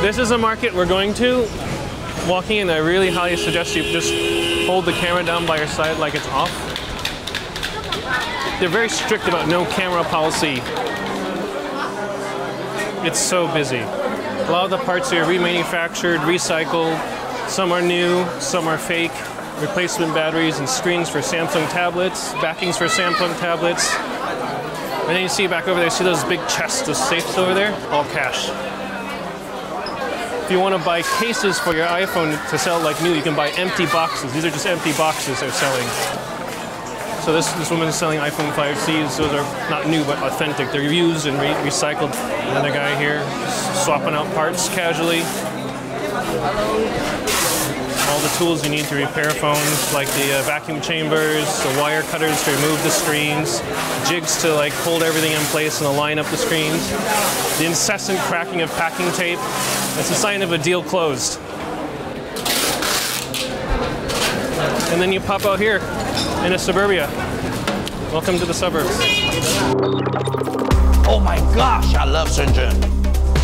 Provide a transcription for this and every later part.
This is a market we're going to. Walking in, I really highly suggest you just hold the camera down by your side like it's off. They're very strict about no camera policy. It's so busy. A lot of the parts are remanufactured, recycled. Some are new, some are fake. Replacement batteries and screens for Samsung tablets, backings for Samsung tablets. And then you see back over there, see those big chests of safes over there? All cash. If you want to buy cases for your iPhone to sell like new, you can buy empty boxes. These are just empty boxes they're selling. So this woman is selling iPhone 5Cs. Those are not new, but authentic. They're used and recycled. Another guy here swapping out parts casually. All the tools you need to repair phones, like the vacuum chambers, the wire cutters to remove the screens, jigs to like hold everything in place and align up the screens, the incessant cracking of packing tape. That's a sign of a deal closed. And then you pop out here in a suburbia. Welcome to the suburbs. Oh my gosh, I love Shenzhen.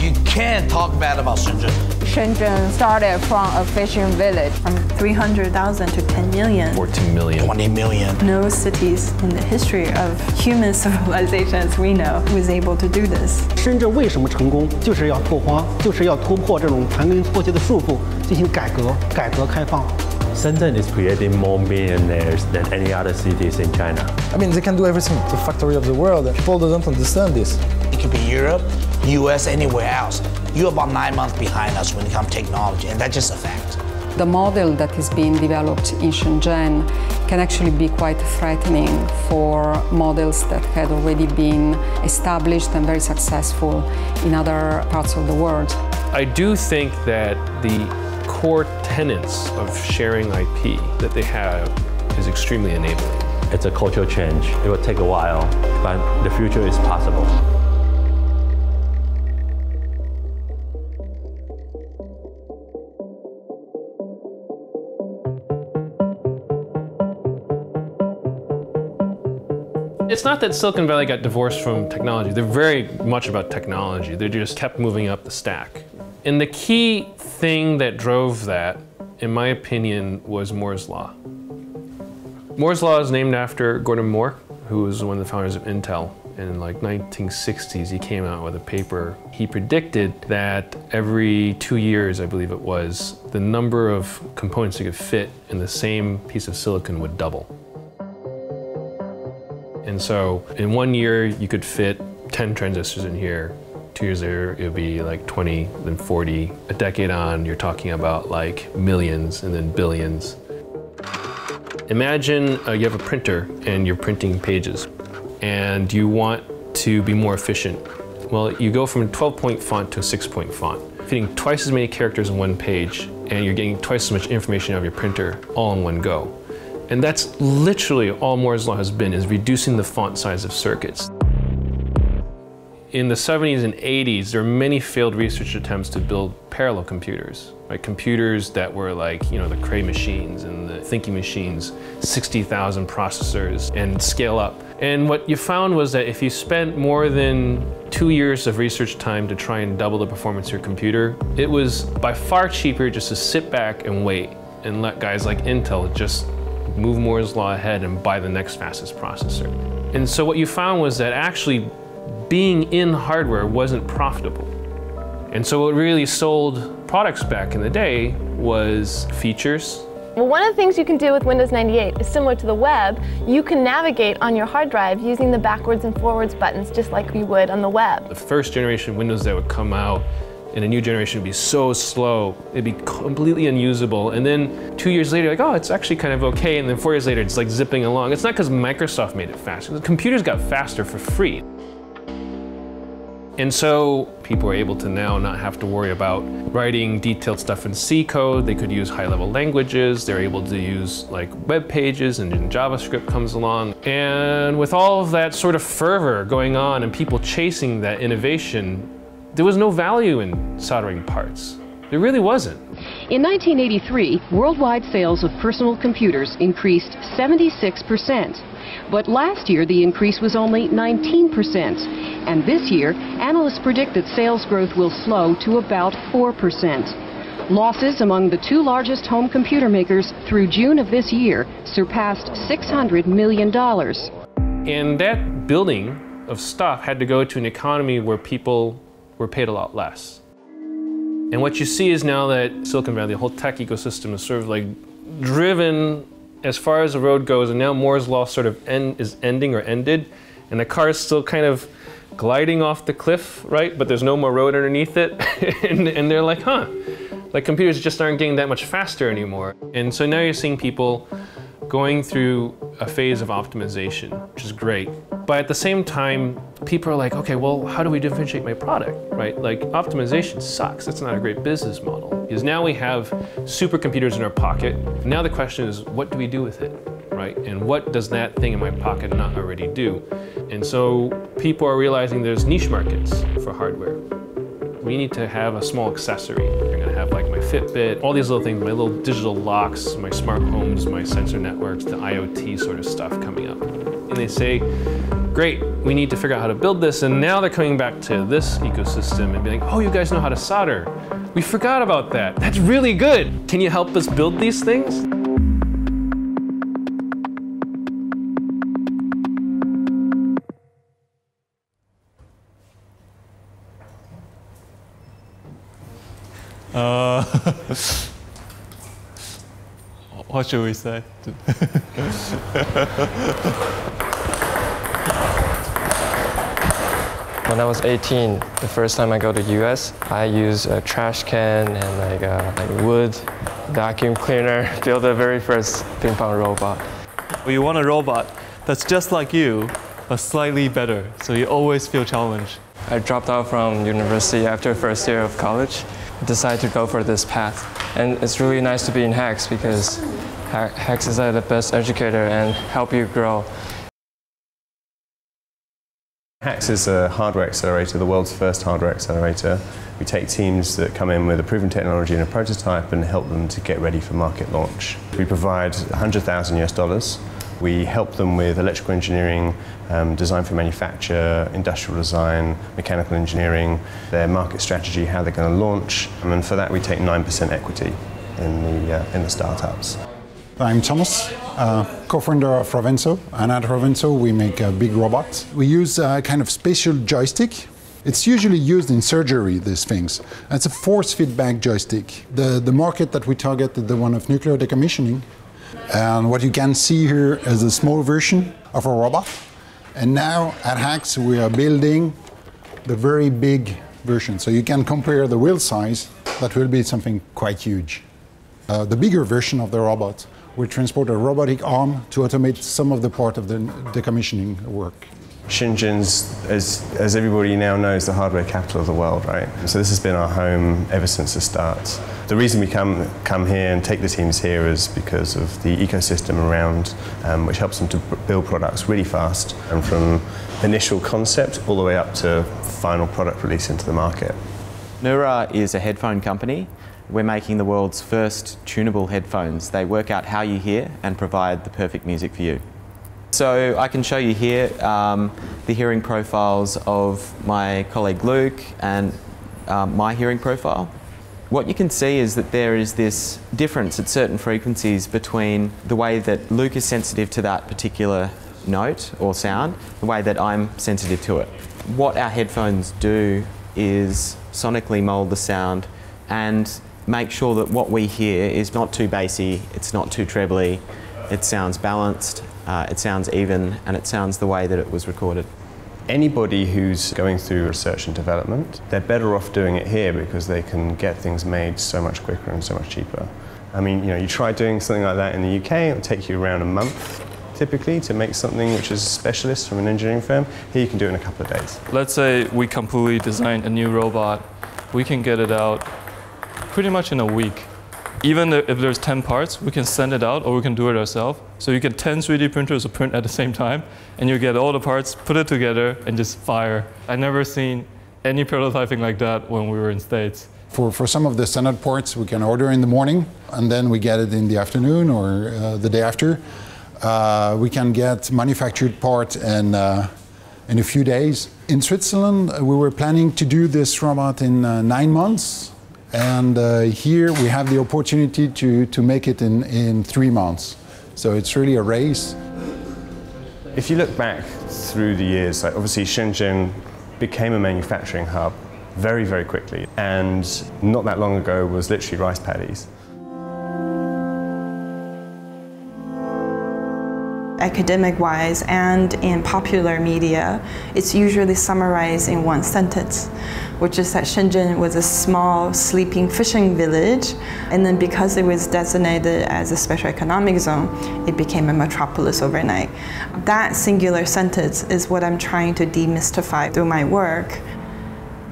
You can't talk bad about Shenzhen. Shenzhen started from a fishing village. From 300,000 to 10 million. 14 million. 20 million. No cities in the history of human civilization as we know was able to do this. 深圳为什么成功？就是要拓荒，就是要突破这种盘根错节的束缚，进行改革开放。 Shenzhen is creating more millionaires than any other cities in China. I mean, they can do everything. The factory of the world. People don't understand this. It could be Europe, US, anywhere else. You're about 9 months behind us when it comes to technology, and that's just a fact. The model that is being developed in Shenzhen can actually be quite threatening for models that had already been established and very successful in other parts of the world. I do think that the core tenets of sharing IP that they have is extremely enabling. It's a cultural change. It will take a while, but the future is possible. It's not that Silicon Valley got divorced from technology. They're very much about technology. They just kept moving up the stack. And the key thing that drove that, in my opinion, was Moore's Law. Moore's Law is named after Gordon Moore, who was one of the founders of Intel. In like 1960s, he came out with a paper. He predicted that every 2 years, I believe it was, the number of components that could fit in the same piece of silicon would double. And so in 1 year, you could fit 10 transistors in here. 2 years later, it would be like 20, then 40. A decade on, you're talking about like millions and then billions. Imagine you have a printer and you're printing pages and you want to be more efficient. Well, you go from a 12-point font to a 6-point font, fitting twice as many characters on one page, and you're getting twice as much information out of your printer all in one go. And that's literally all Moore's Law has been, is reducing the font size of circuits. In the 70s and 80s, there were many failed research attempts to build parallel computers, right? Computers that were like, the Cray machines and the thinking machines, 60,000 processors, and scale up. And what you found was that if you spent more than 2 years of research time to try and double the performance of your computer, it was by far cheaper just to sit back and wait and let guys like Intel just move Moore's Law ahead and buy the next fastest processor. And so what you found was that actually being in hardware wasn't profitable. And so what really sold products back in the day was features. Well, one of the things you can do with Windows 98 is similar to the web. You can navigate on your hard drive using the backwards and forwards buttons just like you would on the web. The first generation Windows that would come out and a new generation would be so slow, it'd be completely unusable. And then 2 years later, like, oh, it's actually kind of okay. And then 4 years later, it's like zipping along. It's not because Microsoft made it faster. The computers got faster for free. And so people are able to now not have to worry about writing detailed stuff in C code. They could use high-level languages. They're able to use like web pages, and then JavaScript comes along. And with all of that sort of fervor going on and people chasing that innovation, there was no value in soldering parts. There really wasn't. In 1983, worldwide sales of personal computers increased 76%. But last year, the increase was only 19%. And this year, analysts predict that sales growth will slow to about 4%. Losses among the two largest home computer makers through June of this year surpassed $600 million. And that building of stuff had to go to an economy where people were paid a lot less. And what you see is now that Silicon Valley, the whole tech ecosystem is sort of like driven as far as the road goes, and now Moore's Law sort of is ending or ended, and the car is still kind of gliding off the cliff, right? But there's no more road underneath it. and they're like, huh, like computers just aren't getting that much faster anymore. And so now you're seeing people going through a phase of optimization, which is great. But at the same time, people are like, okay, well, how do we differentiate my product, right? Like optimization sucks. That's not a great business model. Because now we have supercomputers in our pocket. Now the question is, what do we do with it, right? And what does that thing in my pocket not already do? And so people are realizing there's niche markets for hardware. We need to have a small accessory. You're gonna have like my Fitbit, all these little things, my little digital locks, my smart homes, my sensor networks, the IoT sort of stuff coming up. And they say, great, we need to figure out how to build this. And now they're coming back to this ecosystem and being like, oh, you guys know how to solder. We forgot about that. That's really good. Can you help us build these things? What should we say? When I was 18, the first time I go to US, I use a trash can and like wood, vacuum cleaner, build the very first ping pong robot. Well, you want a robot that's just like you, but slightly better, so you always feel challenged. I dropped out from university after first year of college. Decided to go for this path. And it's really nice to be in HAX because HAX is the best educator and help you grow. HAX is a hardware accelerator, the world's first hardware accelerator. We take teams that come in with a proven technology and a prototype and help them to get ready for market launch. We provide $100,000 US. We help them with electrical engineering, design for manufacture, industrial design, mechanical engineering, their market strategy, how they're going to launch, and for that we take 9% equity in the startups. I'm Thomas, co-founder of Rovenso, and at Rovenso we make big robots. We use a kind of spatial joystick. It's usually used in surgery, these things. It's a force feedback joystick. The market that we target is the one of nuclear decommissioning. And what you can see here is a small version of a robot. And now at HAX we are building the very big version. So you can compare the wheel size, that will be something quite huge. The bigger version of the robot will transport a robotic arm to automate some of the part of the decommissioning work. Shenzhen's, as everybody now knows, the hardware capital of the world, right? So this has been our home ever since the start. The reason we come here and take the teams here is because of the ecosystem around, which helps them to build products really fast, and from initial concept all the way up to final product release into the market. Neura is a headphone company. We're making the world's first tunable headphones. They work out how you hear and provide the perfect music for you. So I can show you here the hearing profiles of my colleague Luke and my hearing profile. What you can see is that there is this difference at certain frequencies between the way that Luke is sensitive to that particular note or sound, the way that I'm sensitive to it. What our headphones do is sonically mold the sound and make sure that what we hear is not too bassy, it's not too trebly, it sounds balanced, it sounds even, and it sounds the way that it was recorded. Anybody who's going through research and development, they're better off doing it here because they can get things made so much quicker and so much cheaper. I mean, you try doing something like that in the UK, it'll take you around a month typically to make something which is specialist from an engineering firm. Here you can do it in a couple of days. Let's say we completely design a new robot. We can get it out pretty much in a week. Even if there's 10 parts, we can send it out or we can do it ourselves. So you get 10 3D printers to print at the same time, and you get all the parts, put it together, and just fire. I've never seen any prototyping like that when we were in States. For some of the standard parts, we can order in the morning, and then we get it in the afternoon or the day after. We can get manufactured parts in a few days. In Switzerland, we were planning to do this robot in 9 months, and here we have the opportunity to make it in 3 months. So it's really a race. If you look back through the years, like obviously Shenzhen became a manufacturing hub very, very quickly, and not that long ago was literally rice paddies. Academic-wise and in popular media, it's usually summarized in one sentence, which is that Shenzhen was a small sleeping fishing village, and then because it was designated as a special economic zone, it became a metropolis overnight. That singular sentence is what I'm trying to demystify through my work.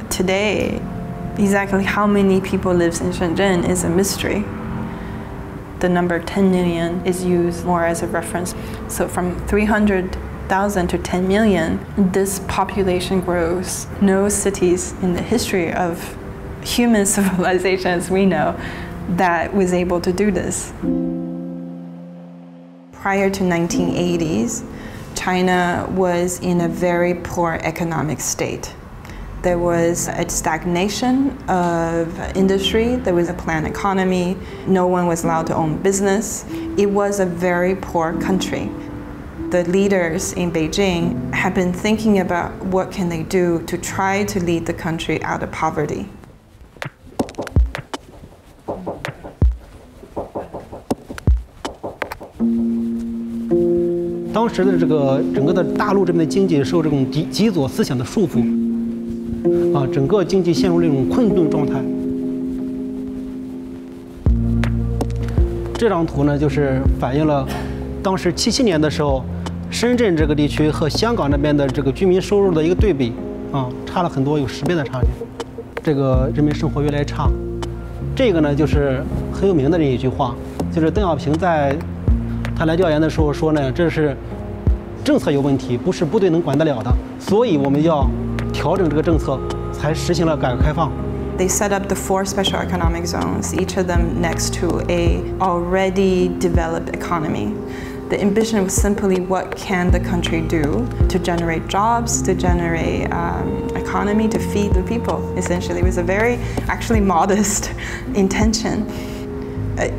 Today, exactly how many people live in Shenzhen is a mystery. The number 10 million is used more as a reference. So from 300,000 to 10 million, this population grows. No cities in the history of human civilization as we know that was able to do this. Prior to 1980s, China was in a very poor economic state. There was a stagnation of industry, there was a planned economy, no one was allowed to own business. It was a very poor country. The leaders in Beijing have been thinking about what can they do to try to lead the country out of poverty. 当时的这个整个的大陆这边的经济受这种极左思想的束缚，整个经济陷入这种困顿状态。这张图呢，就是反映了当时77年的时候，深圳这个地区和香港那边的这个居民收入的一个对比，差了很多，有10倍的差距。这个人民生活越来越差。这个呢，就是很有名的这一句话，就是邓小平在他来调研的时候说呢，这是政策有问题，不是部队能管得了的，所以我们要调整这个政策，才实行了改革开放。They set up the 4 special economic zones, each of them next to a already developed economy. The ambition was simply what can the country do to generate jobs, to generate economy, to feed the people. Essentially, it was a very actually modest intention.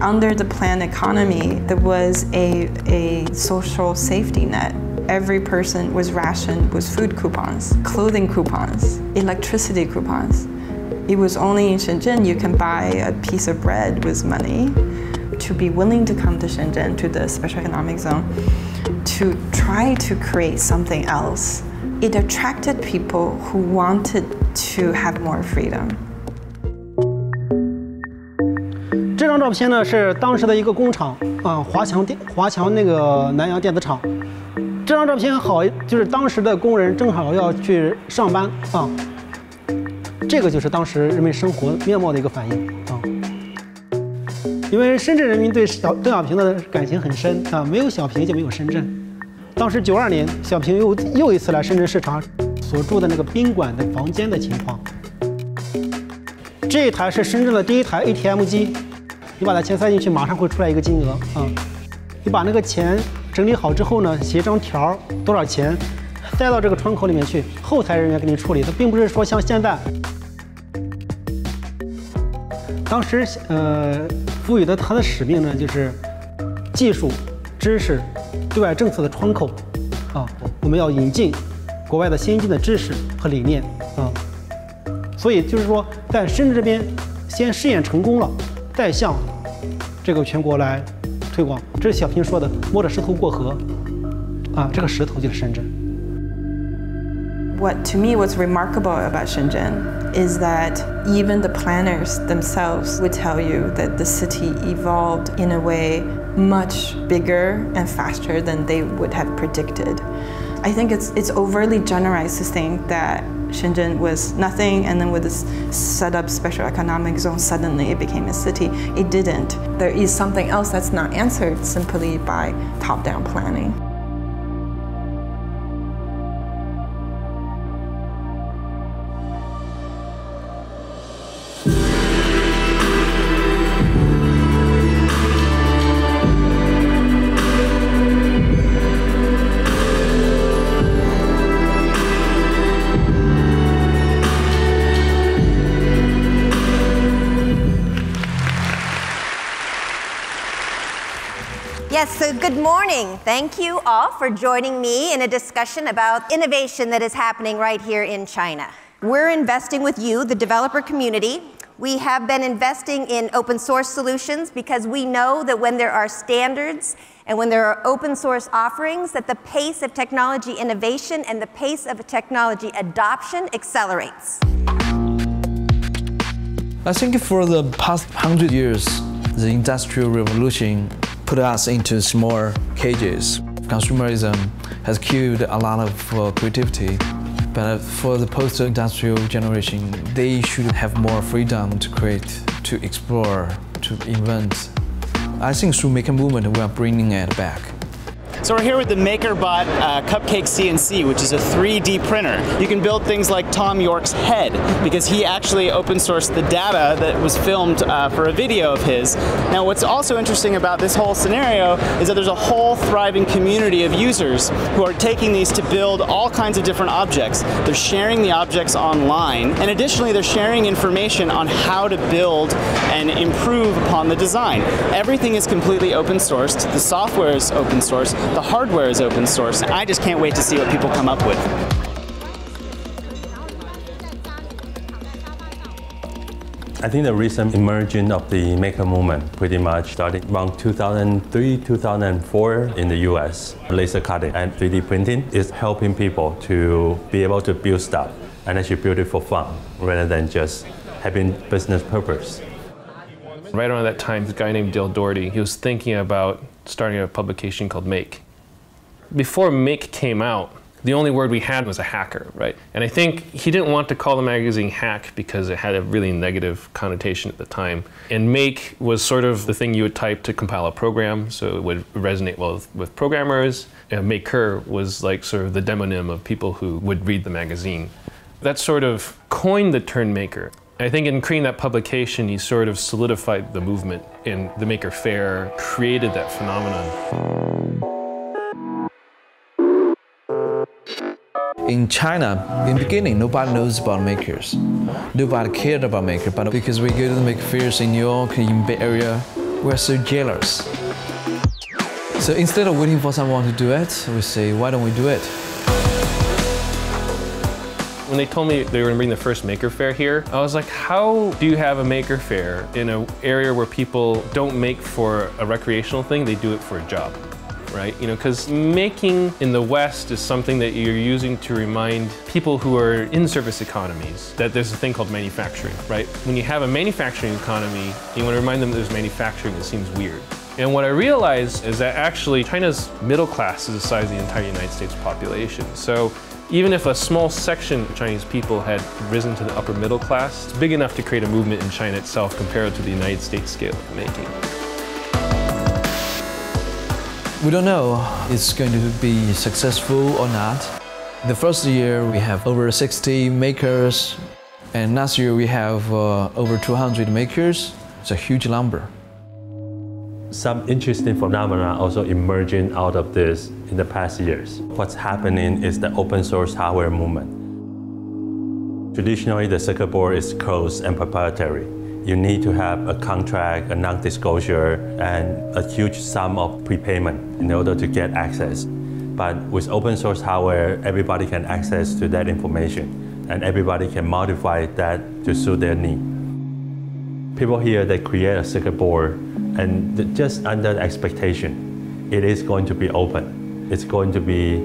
Under the planned economy, there was a social safety net. Every person was rationed with food coupons, clothing coupons, electricity coupons. It was only in Shenzhen you can buy a piece of bread with money. To be willing to come to Shenzhen, to the special economic zone, to try to create something else. It attracted people who wanted to have more freedom. 这张照片呢是当时的一个工厂华强那个南洋电子厂。这张照片好，就是当时的工人正好要去上班这个就是当时人民生活面貌的一个反应因为深圳人民对邓小平的感情很深没有小平就没有深圳。当时92年，小平又一次来深圳视察所住的那个宾馆的房间的情况。这一台是深圳的第一台 ATM 机，你把它钱塞进去，马上会出来一个金额你把那个钱整理好之后呢，写一张条，多少钱，塞到这个窗口里面去，后台人员给你处理。它并不是说像现在，当时赋予的它的使命呢，就是技术、知识、对外政策的窗口我们要引进国外的先进的知识和理念所以就是说，在深圳这边先试验成功了，再向这个全国来推广。这是小平说的“摸着石头过河”这个石头就是深圳。What to me was remarkable about Shenzhen is that even the planners themselves would tell you that the city evolved in a way much bigger and faster than they would have predicted. I think it's overly generalized to think that Shenzhen was nothing and then with this set up special economic zone suddenly it became a city. It didn't. There is something else that's not answered simply by top-down planning. Yes, so good morning. Thank you all for joining me in a discussion about innovation that is happening right here in China. We're investing with you, the developer community. We have been investing in open source solutions because we know that when there are standards and when there are open source offerings, that the pace of technology innovation and the pace of technology adoption accelerates. I think for the past 100 years, the Industrial Revolution put us into small cages. Consumerism has killed a lot of creativity. But for the post-industrial generation, they should have more freedom to create, to explore, to invent. I think through Maker Movement, we are bringing it back. So we're here with the MakerBot Cupcake CNC, which is a 3D printer. You can build things like Tom York's head, because he actually open sourced the data that was filmed for a video of his. Now what's also interesting about this whole scenario is that there's a whole thriving community of users who are taking these to build all kinds of different objects. They're sharing the objects online, and additionally they're sharing information on how to build and improve upon the design. Everything is completely open sourced, the software is open source, the hardware is open source. I just can't wait to see what people come up with. I think the recent emergence of the maker movement pretty much started around 2003, 2004 in the US. Laser cutting and 3D printing is helping people to be able to build stuff and actually build it for fun rather than just having business purpose. Right around that time, this guy named Dale Doherty, he was thinking about starting a publication called Make. Before Make came out, the only word we had was a hacker, right? And I think he didn't want to call the magazine Hack because it had a really negative connotation at the time. And Make was sort of the thing you would type to compile a program, so it would resonate well with programmers. And Maker was like sort of the demonym of people who would read the magazine. That sort of coined the term maker. I think in creating that publication, he sort of solidified the movement, and the Maker Faire created that phenomenon. In China, in the beginning, nobody knows about makers. Nobody cared about makers, but because we go to the maker fairs in New York, in Bay Area, we're so jealous. So instead of waiting for someone to do it, we say, why don't we do it? When they told me they were going to bring the first Maker Faire here, I was like, how do you have a Maker Faire in an area where people don't make for a recreational thing, they do it for a job, right? You know, because making in the West is something that you're using to remind people who are in service economies that there's a thing called manufacturing, right? When you have a manufacturing economy, you want to remind them that there's manufacturing, it seems weird. And what I realized is that actually China's middle class is the size of the entire United States population. So even if a small section of Chinese people had risen to the upper middle class, it's big enough to create a movement in China itself compared to the United States scale of making. We don't know if it's going to be successful or not. The first year we have over 60 makers, and last year we have over 200 makers. It's a huge number. Some interesting phenomena also emerging out of this in the past years. What's happening is the open source hardware movement. Traditionally, the circuit board is closed and proprietary. You need to have a contract, a non-disclosure, and a huge sum of prepayment in order to get access. But with open source hardware, everybody can access to that information, and everybody can modify that to suit their need. People here, they create a circuit board, and just under the expectation, it is going to be open. It's going to be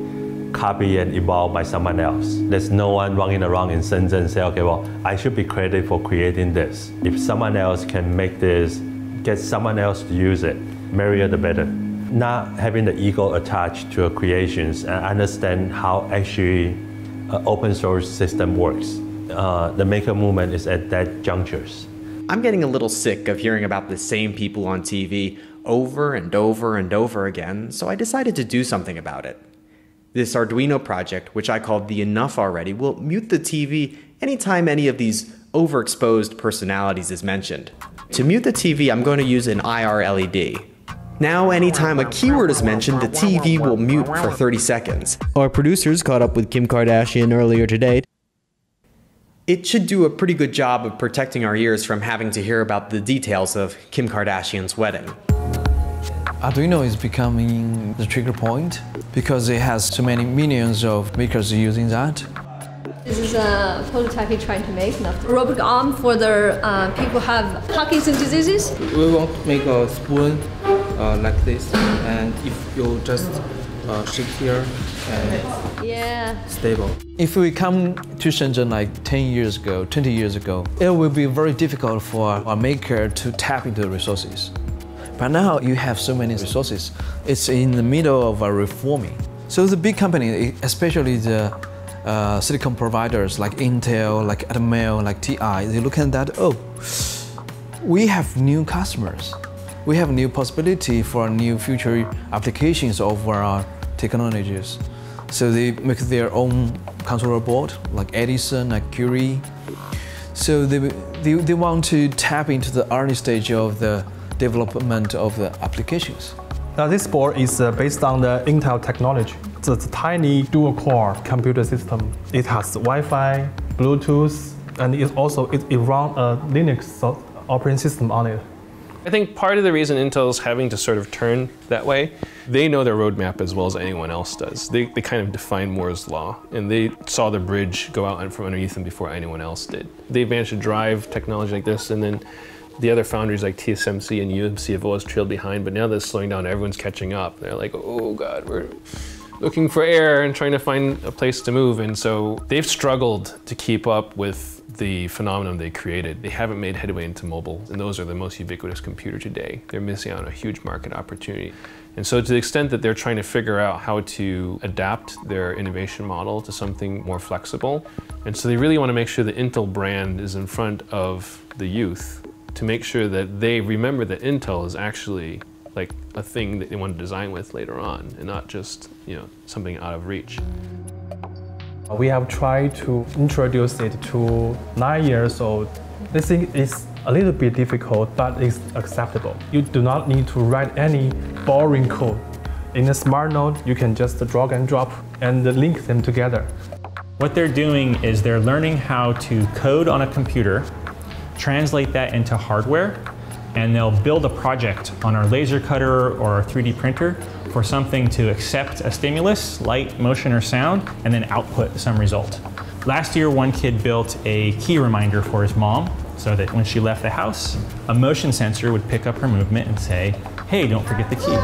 copied and evolved by someone else. There's no one running around in Shenzhen and say, okay, well, I should be credited for creating this. If someone else can make this, get someone else to use it, merrier the better. Not having the ego attached to your creations and understand how actually an open source system works. The maker movement is at that junctures. I'm getting a little sick of hearing about the same people on TV over and over and over again, so I decided to do something about it. This Arduino project, which I called the Enough Already, will mute the TV anytime any of these overexposed personalities is mentioned. To mute the TV, I'm going to use an IR LED. Now, anytime a keyword is mentioned, the TV will mute for 30 seconds. Our producers caught up with Kim Kardashian earlier today. It should do a pretty good job of protecting our ears from having to hear about the details of Kim Kardashian's wedding. Arduino is becoming the trigger point because it has so many millions of makers using that. This is a prototype we're trying to make, a robot arm for the people who have Parkinson's diseases. We want to make a spoon like this, and if you just shake here, and stable. If we come to Shenzhen like 10 years ago, 20 years ago, it will be very difficult for a maker to tap into the resources. But now you have so many resources. It's in the middle of a reforming. So the big company, especially the silicon providers like Intel, like AMD, like TI, they look at that, oh, we have new customers. We have new possibility for new future applications of our technologies. So they make their own controller board, like Edison, like Curie. So they want to tap into the early stage of the development of the applications. Now this board is based on the Intel technology. It's a tiny dual-core computer system. It has Wi-Fi, Bluetooth, and it runs a Linux operating system on it. I think part of the reason Intel is having to sort of turn that way, they know their roadmap as well as anyone else does. They kind of define Moore's law, and they saw the bridge go out from underneath them before anyone else did. They managed to drive technology like this, and then the other foundries like TSMC and UMC have always trailed behind, but now they're slowing down, everyone's catching up. They're like, oh God, we're looking for air and trying to find a place to move. And so they've struggled to keep up with the phenomenon they created. They haven't made headway into mobile, and those are the most ubiquitous computer today. They're missing out on a huge market opportunity. And so to the extent that they're trying to figure out how to adapt their innovation model to something more flexible, and so they really want to make sure the Intel brand is in front of the youth to make sure that they remember that Intel is actually like a thing that they want to design with later on, and not just, you know, something out of reach. We have tried to introduce it to 9 years old. This thing is a little bit difficult, but it's acceptable. You do not need to write any boring code. In a smart node, you can just drag and drop and link them together. What they're doing is they're learning how to code on a computer, translate that into hardware, and they'll build a project on our laser cutter or our 3D printer for something to accept a stimulus, light, motion, or sound, and then output some result. Last year, one kid built a key reminder for his mom so that when she left the house, a motion sensor would pick up her movement and say, hey, don't forget the key.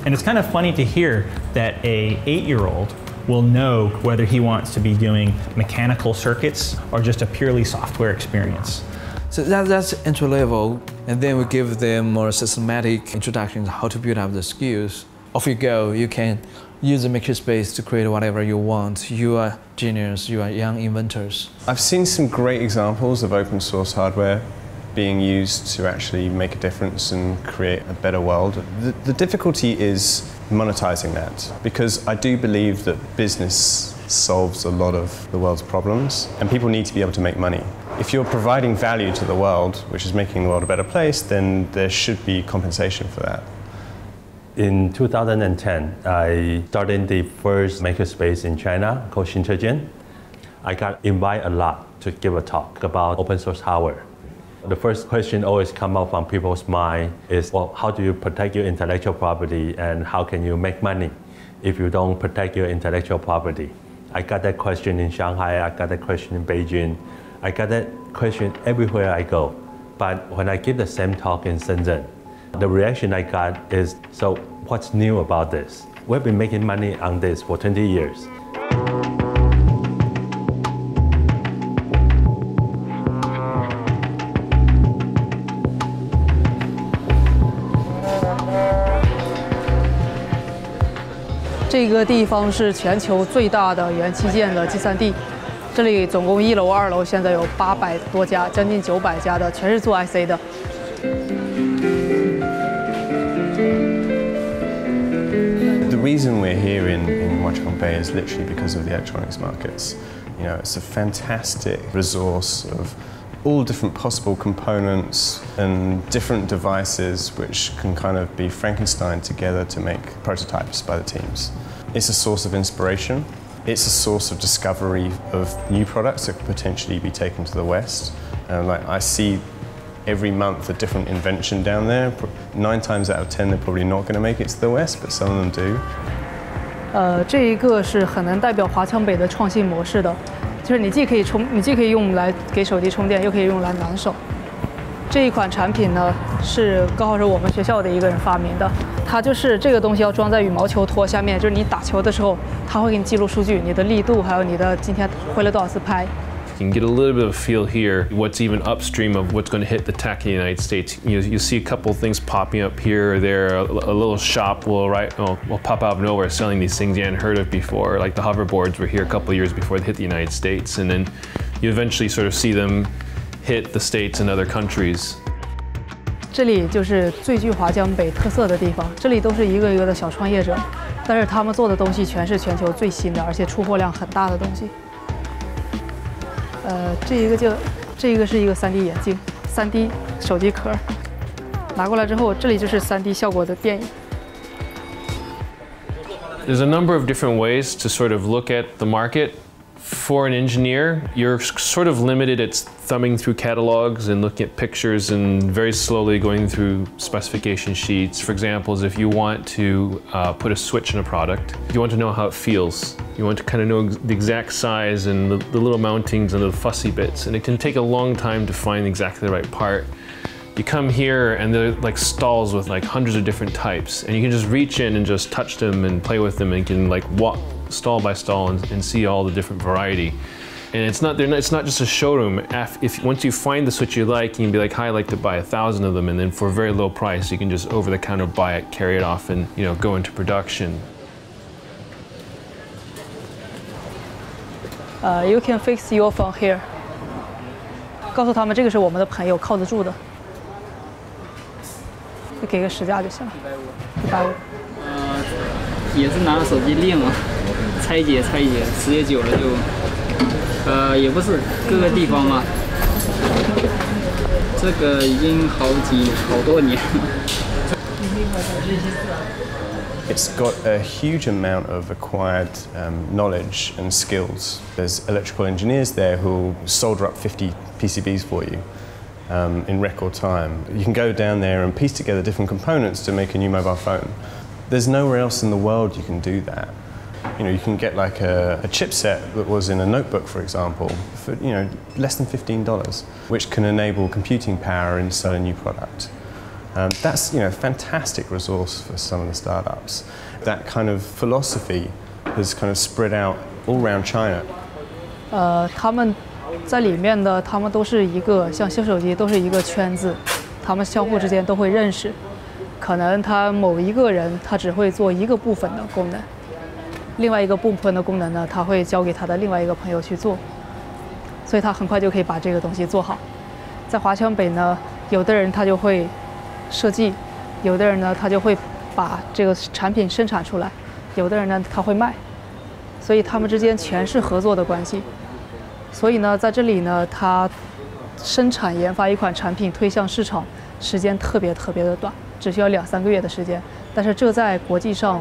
And it's kind of funny to hear that an 8-year-old will know whether he wants to be doing mechanical circuits or just a purely software experience. So that's entry level, and then we give them more systematic introductions how to build up the skills. Off you go, you can use the makerspace to create whatever you want. You are genius, you are young inventors. I've seen some great examples of open source hardware being used to actually make a difference and create a better world. The difficulty is monetizing that, because I do believe that business solves a lot of the world's problems, and people need to be able to make money. If you're providing value to the world, which is making the world a better place, then there should be compensation for that. In 2010, I started the first makerspace in China called Shenzhen. I got invited a lot to give a talk about open source hardware. The first question always comes up on people's mind is, well, how do you protect your intellectual property, and how can you make money if you don't protect your intellectual property? I got that question in Shanghai, I got that question in Beijing, I got that question everywhere I go. But when I give the same talk in Shenzhen, the reaction I got is, so what's new about this? We've been making money on this for 20 years.这个地方是全球最大的元器件的集散地，这里总共1楼、2楼现在有800多家，将近900家的，全是做 IC 的。The reason we're here in Huaqiang Bay is literally because of the electronics markets. You know, it's a fantastic resource of all different possible components and different devices which can kind of be Frankenstein together to make prototypes by the teams. It's a source of inspiration. It's a source of discovery of new products that could potentially be taken to the West. And like, I see every month a different invention down there. 9 times out of 10 they're probably not going to make it to the West, but some of them do. 这一个是很能代表华强北的创新模式的，就是你既可以用来给手机充电，又可以用来暖手。这一款产品呢，是刚好是我们学校的一个人发明的。它就是这个东西要装在羽毛球托下面，就是你打球的时候，它会给你记录数据，你的力度，还有你的今天挥了多少次拍。 You can get a little bit of a feel here, what's even upstream of what's going to hit the tack in the United States. You see a couple things popping up here or there. A little shop will pop out of nowhere selling these things you hadn't heard of before. Like the hoverboards were here a couple of years before they hit the United States. And then you eventually sort of see them hit the States and other countries. 这里就是最具华强北特色的地方，这里都是一个一个的小创业者，但是他们做的东西全是全球最新的，而且出货量很大的东西。 这个是一个3D 眼镜，3D 手机壳，拿过来之后，这里就是 3D 效果的电影。There's a number of different ways to sort of look at the market. For an engineer, you're sort of limited at thumbing through catalogs and looking at pictures and very slowly going through specification sheets. For example, if you want to put a switch in a product, you want to know how it feels. You want to kind of know the exact size and the little mountings and the fussy bits. And it can take a long time to find exactly the right part. You come here and they're like stalls with like hundreds of different types, and you can just reach in and just touch them and play with them, and you can like walk stall by stall and see all the different variety. And it's not just a showroom. Once you find the switch you like, you can be like, hi, I'd like to buy 1,000 of them, and then for a very low price, you can just over the counter buy it, carry it off, and go into production. You can fix your phone here. 告诉他们这个是我们的朋友靠得住的，就给个实价就行了。150。也是拿手机练嘛，拆解，时间久了就，也不是各个地方嘛。这个已经好多年了。 It's got a huge amount of acquired knowledge and skills. There's electrical engineers there who'll solder up 50 PCBs for you in record time. You can go down there and piece together different components to make a new mobile phone. There's nowhere else in the world you can do that. You can get like a chipset that was in a notebook, for example, for less than $15, which can enable computing power inside a new product. That's a fantastic resource for some of the startups. That kind of philosophy has kind of spread out all around China. 他们在里面的，他们都是一个像修手机都是一个圈子，他们相互之间都会认识。可能他某一个人他只会做一个部分的功能，另外一个部分的功能呢，他会交给他的另外一个朋友去做，所以他很快就可以把这个东西做好。在华强北呢，有的人他就会设计，有的人呢他就会把这个产品生产出来，有的人呢他会卖，所以他们之间全是合作的关系。所以呢，在这里呢，他生产研发一款产品推向市场时间特别的短，只需要2-3个月的时间。但是这在国际上，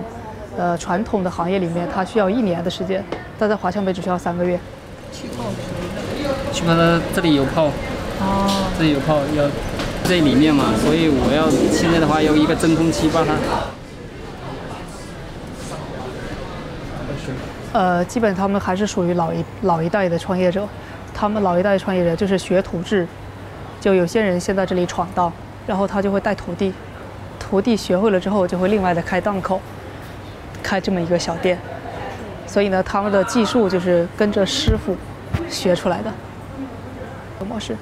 传统的行业里面，它需要1年的时间，但在华强北只需要3个月。气泡的这里有泡，这里有泡要在里面嘛，所以我要现在的话要一个真空期把它。基本他们还是属于老一代的创业者，他们老一代的创业者就是学徒制，就有些人先在这里闯荡，然后他就会带徒弟，徒弟学会了之后就会另外的开档口，开这么一个小店，所以呢，他们的技术就是跟着师傅学出来的模式。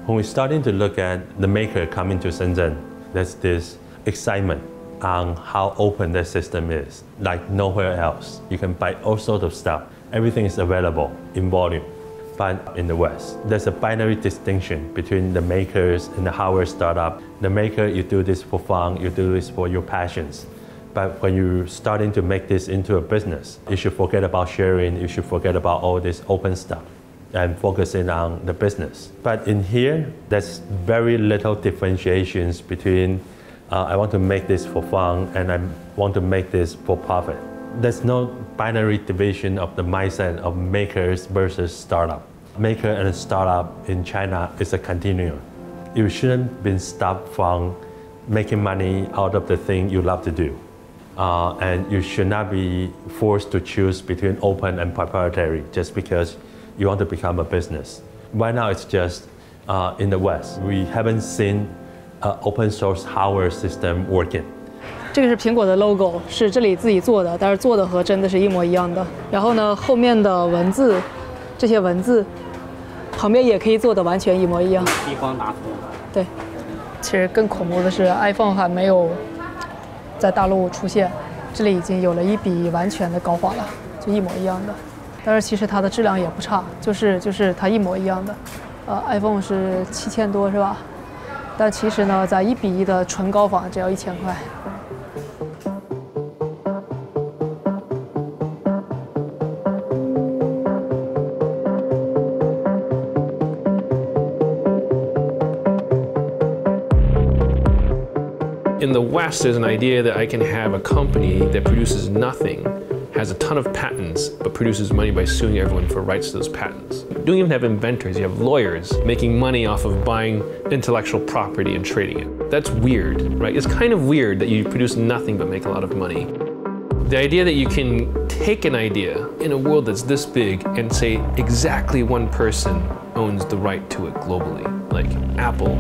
When we're starting to look at the maker coming to Shenzhen, there's this excitement on how open the system is, like nowhere else. You can buy all sorts of stuff. Everything is available in volume. But in the West, there's a binary distinction between the makers and the hardware startup. The maker, you do this for fun, you do this for your passions. But when you're starting to make this into a business, you should forget about sharing, you should forget about all this open stuff and focusing on the business. But in here, there's very little differentiations between I want to make this for fun and I want to make this for profit. There's no binary division of the mindset of makers versus startup. Maker and startup in China is a continuum. You shouldn't be stopped from making money out of the thing you love to do. And you should not be forced to choose between open and proprietary just because you want to become a business. Right now it's just in the West. We haven't seen an open source hardware system working. 这个是苹果的 logo， 是这里自己做的，但是做的和真的是一模一样的。然后呢，后面的文字，这些文字旁边也可以做的完全一模一样。激光打图。对，其实更恐怖的是 ，iPhone 还没有在大陆出现，这里已经有了一笔完全的高仿了，就一模一样的。但是其实它的质量也不差，就是它一模一样的。iPhone 是7000多是吧？但其实呢，在1:1的纯高仿只要1000块。In the West, there's an idea that I can have a company that produces nothing, has a ton of patents, but produces money by suing everyone for rights to those patents. You don't even have inventors, you have lawyers making money off of buying intellectual property and trading it. That's weird, right? It's kind of weird that you produce nothing but make a lot of money. The idea that you can take an idea in a world that's this big and say exactly one person owns the right to it globally, like Apple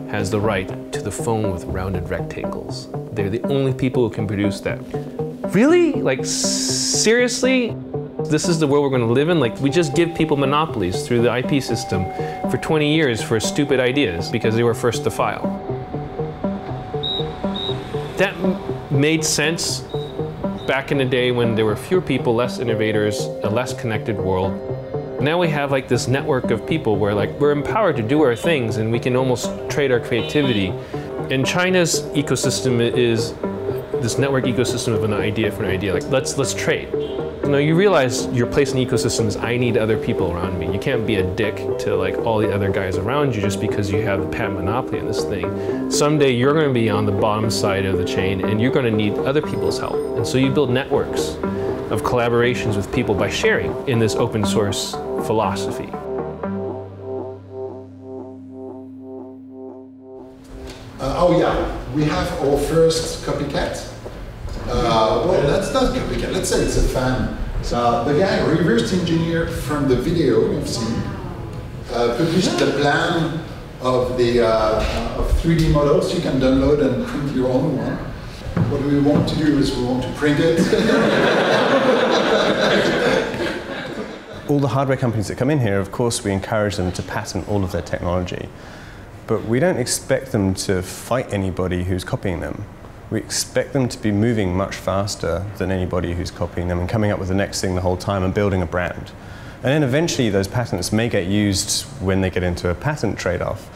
has the right to the phone with rounded rectangles. They're the only people who can produce that. Really? Like, seriously? This is the world we're going to live in? Like, we just give people monopolies through the IP system for 20 years for stupid ideas because they were first to file. That made sense back in the day when there were fewer people, less innovators, a less connected world. Now we have like this network of people where like we're empowered to do our things and we can almost trade our creativity. And China's ecosystem is this network ecosystem of an idea for an idea. Like let's trade. You know, you realize your place in the ecosystem is I need other people around me. You can't be a dick to like all the other guys around you just because you have the patent monopoly on this thing. Someday you're going to be on the bottom side of the chain and you're going to need other people's help. And so you build networks of collaborations with people by sharing in this open source philosophy. Oh yeah, we have our first copycat. Well, that's not copycat, let's say it's a fan. The guy, reverse engineer from the video you've seen, published the plan of the of 3D models. You can download and print your own one. What we want to do is we want to print it. All the hardware companies that come in here, of course, we encourage them to patent all of their technology. But we don't expect them to fight anybody who's copying them. We expect them to be moving much faster than anybody who's copying them and coming up with the next thing the whole time and building a brand. And then eventually those patents may get used when they get into a patent trade-off.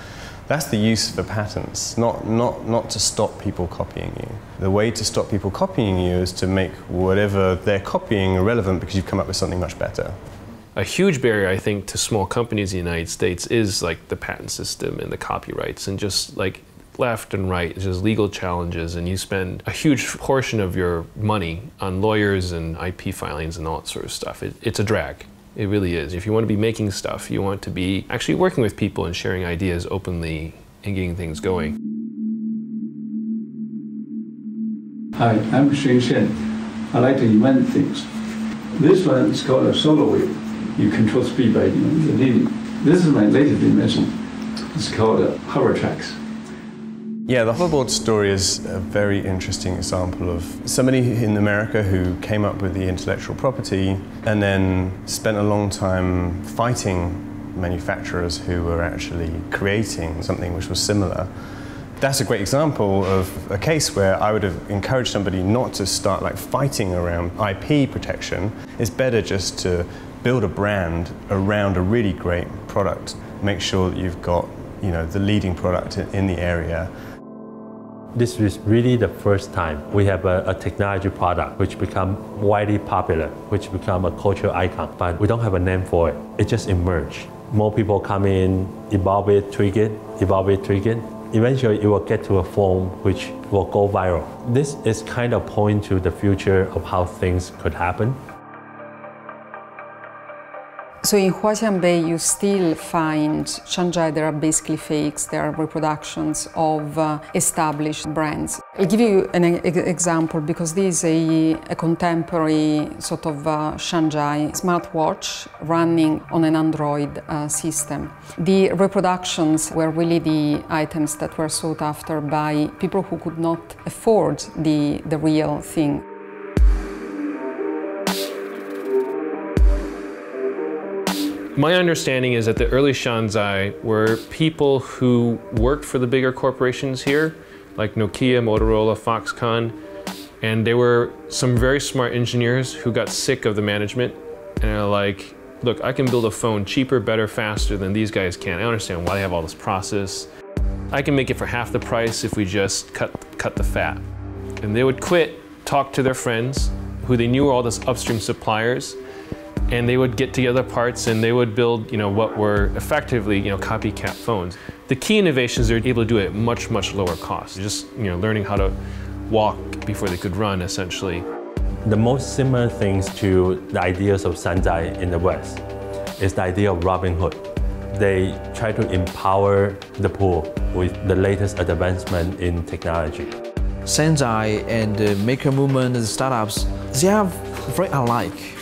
That's the use for patents, not to stop people copying you. The way to stop people copying you is to make whatever they're copying irrelevant because you've come up with something much better. A huge barrier, I think, to small companies in the United States is like the patent system and the copyrights and just like left and right, it's just legal challenges, and you spend a huge portion of your money on lawyers and IP filings and all that sort of stuff. It's a drag. It really is. If you want to be making stuff, you want to be actually working with people and sharing ideas openly and getting things going. Hi, I'm Shenzhen. I like to invent things. This one is called a solo wheel. You control speed by the leading. This is my latest invention. It's called hover tracks. Yeah, the hoverboard story is a very interesting example of somebody in America who came up with the intellectual property and then spent a long time fighting manufacturers who were actually creating something which was similar. That's a great example of a case where I would have encouraged somebody not to start like fighting around IP protection. It's better just to build a brand around a really great product. Make sure that you've got, you know, the leading product in the area. This is really the first time we have a technology product which become widely popular, which become a cultural icon, but we don't have a name for it. It just emerged. More people come in, evolve it, tweak it, evolve it, tweak it. Eventually it will get to a form which will go viral. This is kind of pointing to the future of how things could happen. So in Huaxianbei, you still find Shanzhai, there are basically fakes, there are reproductions of established brands. I'll give you an example because this is a contemporary sort of Shanzhai smartwatch running on an Android system. The reproductions were really the items that were sought after by people who could not afford the real thing. My understanding is that the early Shanzhai were people who worked for the bigger corporations here, like Nokia, Motorola, Foxconn, and they were some very smart engineers who got sick of the management and are like, look, I can build a phone cheaper, better, faster than these guys can. I understand why they have all this process. I can make it for half the price if we just cut the fat. And they would quit, talk to their friends who they knew were all this upstream suppliers, and they would get together parts and they would build, what were effectively, copycat phones. The key innovations, they're able to do it at much, much lower cost. Just, learning how to walk before they could run, essentially. The most similar things to the ideas of Shanzhai in the West is the idea of Robin Hood. They try to empower the poor with the latest advancement in technology. Shanzhai and the maker movement and the startups, they are very alike.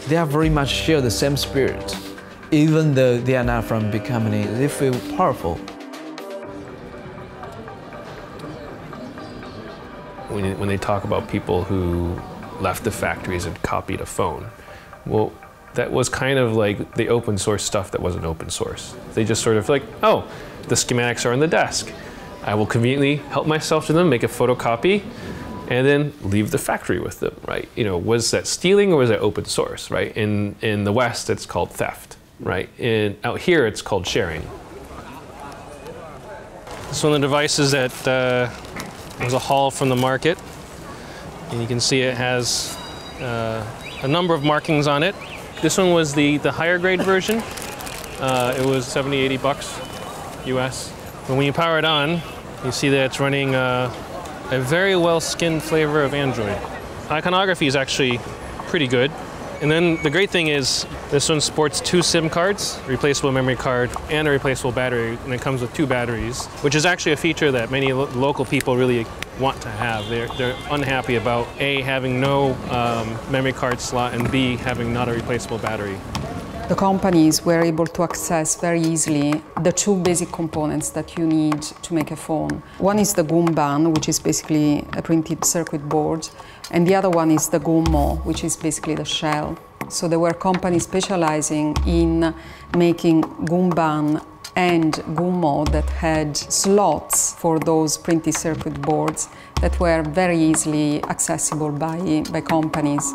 They are very much share the same spirit. Even though they are not from big companies, they feel powerful. When they talk about people who left the factories and copied a phone, well, that was kind of like the open source stuff that wasn't open source. They just sort of like, oh, the schematics are on the desk. I will conveniently help myself to them, make a photocopy, and then leave the factory with them, right? Was that stealing or was that open source, right? In the West, it's called theft, right? Out here, it's called sharing. This is one of the devices that was a haul from the market. And you can see it has a number of markings on it. This one was the higher grade version. It was 70, 80 bucks US. But when you power it on, you see that it's running a very well-skinned flavor of Android. Iconography is actually pretty good. And then the great thing is this one sports 2 SIM cards, replaceable memory card, and a replaceable battery, and it comes with 2 batteries, which is actually a feature that many local people really want to have. They're unhappy about A, having no memory card slot, and B, having not a replaceable battery. The companies were able to access very easily the 2 basic components that you need to make a phone. One is the gumban, which is basically a printed circuit board, and the other one is the gummo, which is basically the shell. So there were companies specializing in making gumban and gummo that had slots for those printed circuit boards that were very easily accessible by companies.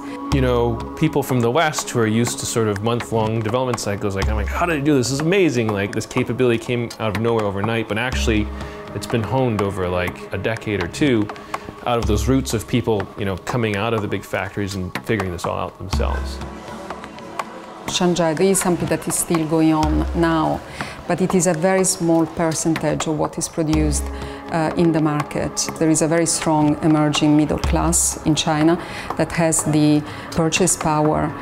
People from the West who are used to sort of month-long development cycles, I'm like, how did I do this? This is amazing. Like, this capability came out of nowhere overnight, but actually it's been honed over like a decade or 2 out of those roots of people, coming out of the big factories and figuring this all out themselves. Shanzhai, there is something that is still going on now, but it is a very small percentage of what is produced in the market. There is a very strong emerging middle class in China that has the purchase power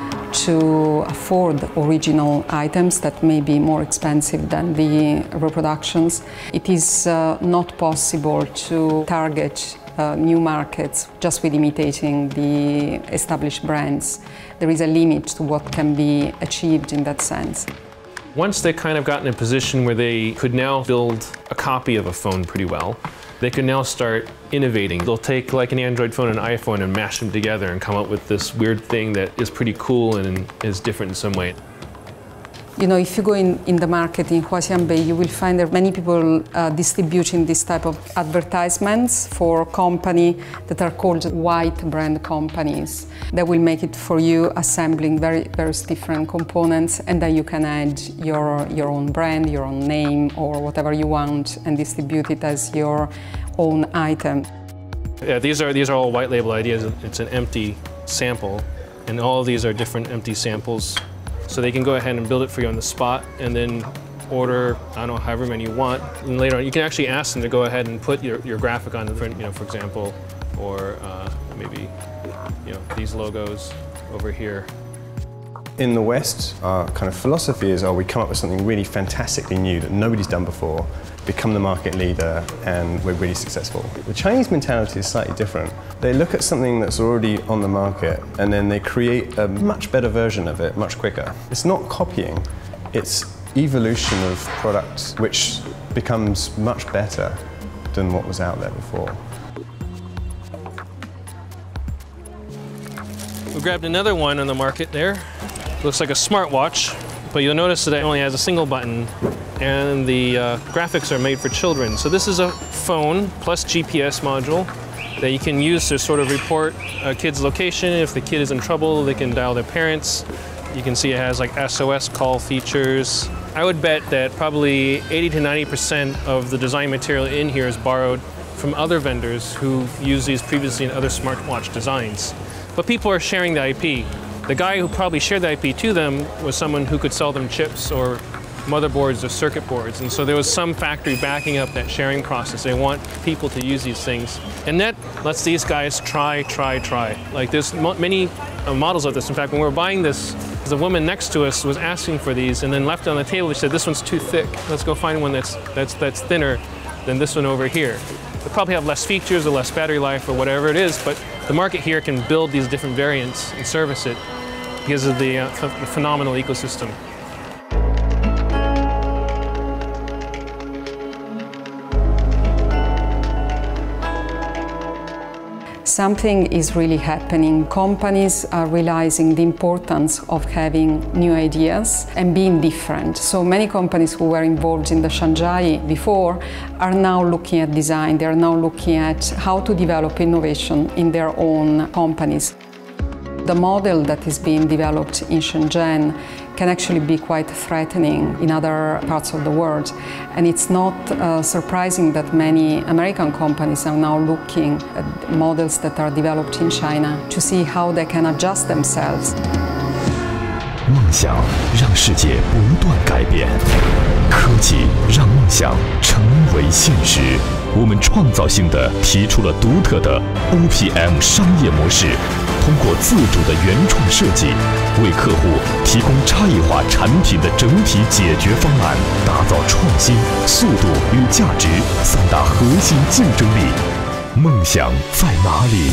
to afford original items that may be more expensive than the reproductions. It is not possible to target new markets just with imitating the established brands. There is a limit to what can be achieved in that sense. Once they kind of got in a position where they could now build a copy of a phone pretty well, they can now start innovating. They'll take like an Android phone and an iPhone and mash them together and come up with this weird thing that is pretty cool and is different in some way. If you go in the market in Huaxianbei, you will find that many people distributing this type of advertisements for companies that are called white brand companies. They will make it for you, assembling various different components, and then you can add your own brand, your own name, or whatever you want, and distribute it as your own item. Yeah, these are all white label ideas. It's an empty sample, and all of these are different empty samples. So they can go ahead and build it for you on the spot and then order, I don't know, however many you want. And later on, you can actually ask them to go ahead and put your graphic on the front, for example, or maybe, these logos over here. In the West, our kind of philosophy is, we come up with something really fantastically new that nobody's done before, become the market leader, and we're really successful. The Chinese mentality is slightly different. They look at something that's already on the market, and then they create a much better version of it much quicker. It's not copying, it's evolution of product, which becomes much better than what was out there before. We grabbed another one on the market there. Looks like a smartwatch, but you'll notice that it only has a single button, and the graphics are made for children. So this is a phone plus GPS module that you can use to sort of report a kid's location. If the kid is in trouble, they can dial their parents. You can see it has like SOS call features. I would bet that probably 80 to 90% of the design material in here is borrowed from other vendors who've used these previously in other smartwatch designs. But people are sharing the IP. The guy who probably shared the IP to them was someone who could sell them chips or motherboards or circuit boards. And so there was some factory backing up that sharing process. They want people to use these things. And that lets these guys try. Like there's many models of this. In fact, when we were buying this, the woman next to us was asking for these and then left it on the table. She said, this one's too thick. Let's go find one that's thinner than this one over here. They probably have less features or less battery life or whatever it is, but the market here can build these different variants and service it because of the phenomenal ecosystem. Something is really happening. Companies are realizing the importance of having new ideas and being different. So many companies who were involved in the Shanzhai before are now looking at design. They are now looking at how to develop innovation in their own companies. The model that is being developed in Shenzhen can actually be quite threatening in other parts of the world. And it's not surprising that many American companies are now looking at models that are developed in China to see how they can adjust themselves. 梦想让世界不断改变，科技让梦想成为现实。我们创造性地提出了独特的 OPM 商业模式，通过自主的原创设计，为客户提供差异化产品的整体解决方案，打造创新、速度与价值三大核心竞争力。梦想在哪里，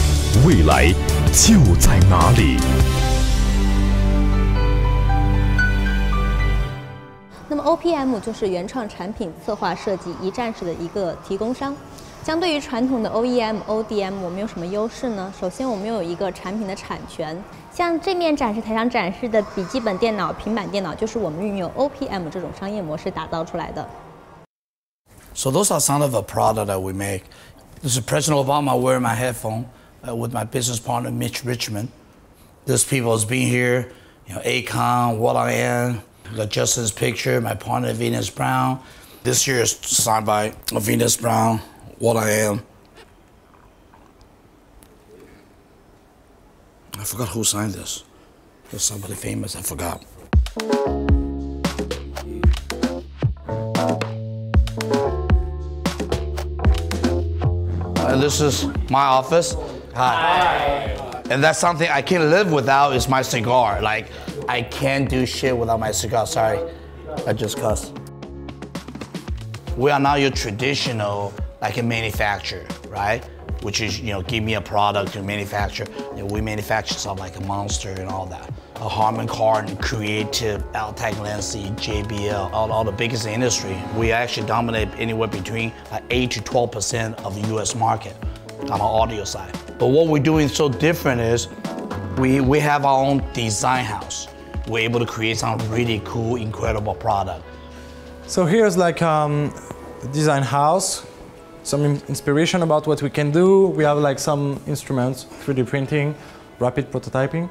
未来就在哪里。那么 OPM 就是原创产品策划设计一站式的一个提供商。相对于传统的 OEM、ODM， 我们有什么优势呢？首先，我们有一个产品的产权，像这面展示台上展示的笔记本电脑、平板电脑，就是我们运用 OPM 这种商业模式打造出来的。So those are some of the products that we make. This is President Obama wearing my headphone with my business partner Mitch Richmond. This people has been here, Akon, What I Am. The Justice picture, my partner Venus Brown. This year is signed by Venus Brown, What I Am. I forgot who signed this. There's somebody famous, I forgot. This is my office. Hi. And that's something I can't live without is my cigar. Like, I can't do shit without my cigar. Sorry, I just cussed. We are not your traditional, like a manufacturer, right? Which is, give me a product to manufacture. We manufacture stuff like a Monster and all that. A Harman Kardon, Creative, Altec Lancy, JBL, all the biggest industry. We actually dominate anywhere between 8 to 12% of the US market on the audio side. But what we're doing so different is we have our own design house. We're able to create some really cool, incredible product. So here's like a design house, some inspiration about what we can do. We have like some instruments, 3D printing, rapid prototyping.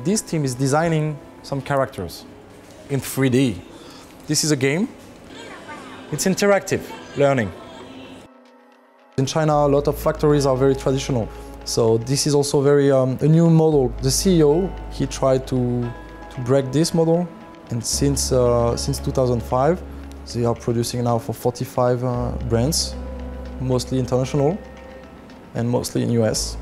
This team is designing some characters in 3D. This is a game. It's interactive learning. In China, a lot of factories are very traditional. So this is also very a new model. The CEO, he tried to break this model, and since 2005, they are producing now for 45 brands, mostly international and mostly in US.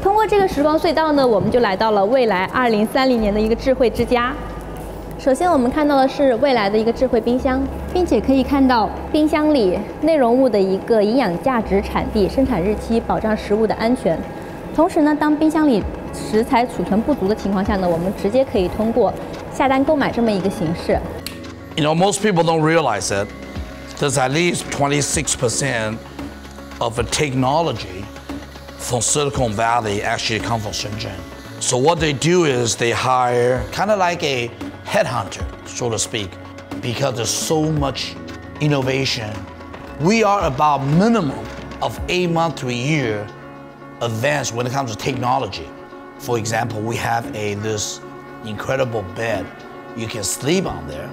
通过这个时光隧道呢，我们就来到了未来2030年的一个智慧之家。首先，我们看到的是未来的一个智慧冰箱，并且可以看到冰箱里内容物的一个营养价值、产地、生产日期，保障食物的安全。同时呢，当冰箱里食材储存不足的情况下呢，我们直接可以通过下单购买这么一个形式。You know, most people don't realize it. There's at least 26% of the technology from Silicon Valley actually come from Shenzhen. So what they do is they hire kind of like a headhunter, so to speak, because there's so much innovation. We are about minimum of 8 months to a year advanced when it comes to technology. For example, we have this incredible bed. You can sleep on there.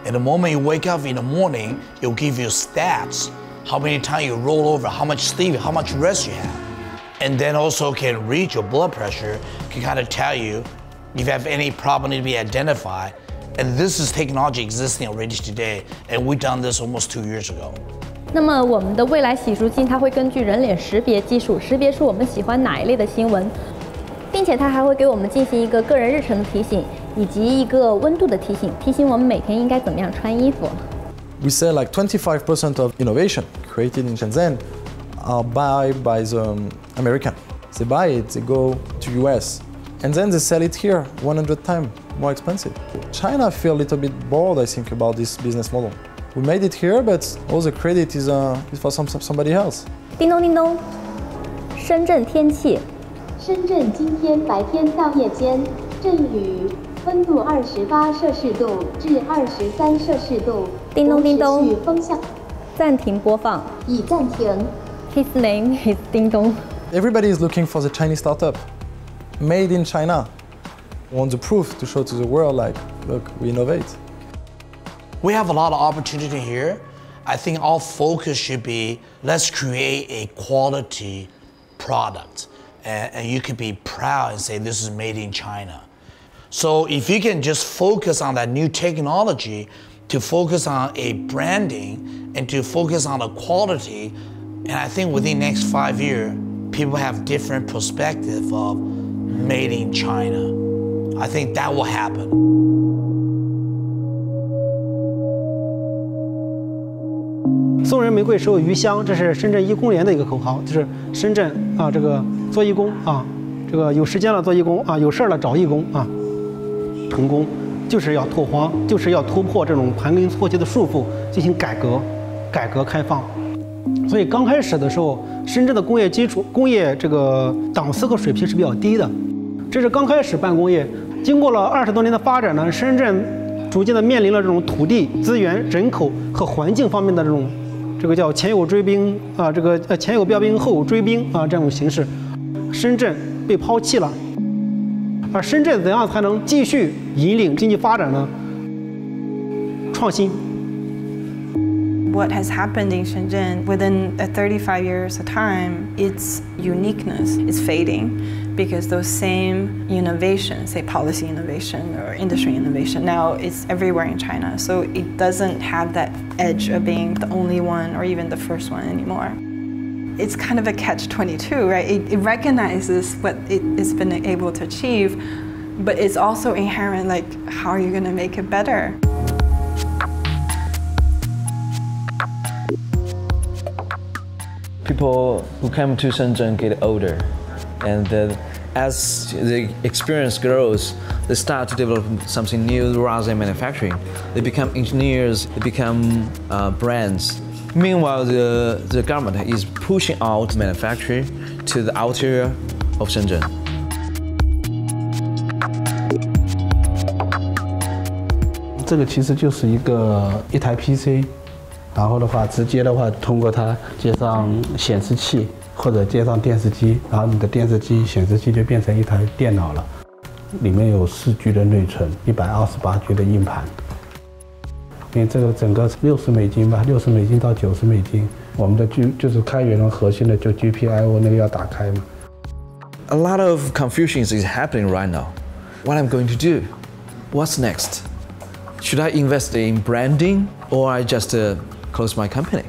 And the moment you wake up in the morning, it'll give you stats, how many times you roll over, how much sleep, how much rest you have. And then also can read your blood pressure, can kind of tell you if you have any problem to be identified. And this is technology existing already today, and we've done this almost 2 years ago. 那么我们的未来洗漱机，它会根据人脸识别技术，识别出我们喜欢哪一类的新闻，并且它还会给我们进行一个个人日程的提醒，以及一个温度的提醒，提醒我们每天应该怎么样穿衣服。We say like 25% of innovation created in Shenzhen are buy by the American. They buy it, they go to US, and then they sell it here 100 times more expensive. China feel a little bit bored, I think, about this business model. We made it here, but all the credit is for somebody else. 叮咚叮咚，深圳天气。深圳今天白天到夜间阵雨，温度28摄氏度至23摄氏度。叮咚叮咚，持续风向。暂停播放。已暂停。His name is 叮咚。Everybody is looking for the Chinese startup, made in China. Want the proof to show to the world, like, look, we innovate. We have a lot of opportunity here. I think our focus should be, let's create a quality product. And you could be proud and say this is made in China. So if you can just focus on that new technology, to focus on a branding and to focus on the quality, and I think within the next 5 years, people have different perspective of made in China. I think that will happen. 送人玫瑰，手有余香，这是深圳一工联的一个口号，就是深圳啊，这个做义工啊，这个有时间了做义工啊，有事儿了找义工啊，成功就是要拓荒，就是要突破这种盘根错节的束缚，进行改革开放。所以刚开始的时候，深圳的工业基础、工业这个档次和水平是比较低的，这是刚开始办工业。经过了20多年的发展呢，深圳逐渐的面临了这种土地、资源、人口和环境方面的这个叫前有追兵啊，这个前有标兵后有追兵啊这种形式，深圳被抛弃了。而深圳怎样才能继续引领经济发展呢？创新。What has happened in Shenzhen within 35 years of time, its uniqueness is fading because those same innovations, say policy innovation or industry innovation, now it's everywhere in China. So it doesn't have that edge of being the only one or even the first one anymore. It's kind of a catch-22, right? It recognizes what it's been able to achieve, but it's also inherent, like, how are you going to make it better? People who come to Shenzhen get older, and as the experience grows, they start to develop something new rather than manufacturing. They become engineers, they become brands. Meanwhile, the government is pushing out manufacturing to the outer of Shenzhen. 这个其实就是一台 PC。 然后的话，直接的话，通过它接上显示器或者接上电视机，然后你的电视机、显示器就变成一台电脑了。里面有4G 的内存，128G 的硬盘。因为这个整个60美金吧，60美金到90美金。我们的就是开源的核心的就 GPIO 那个要打开嘛。A lot of confusion is happening right now. What I'm going to do? What's next? Should I invest in branding or I just close my company?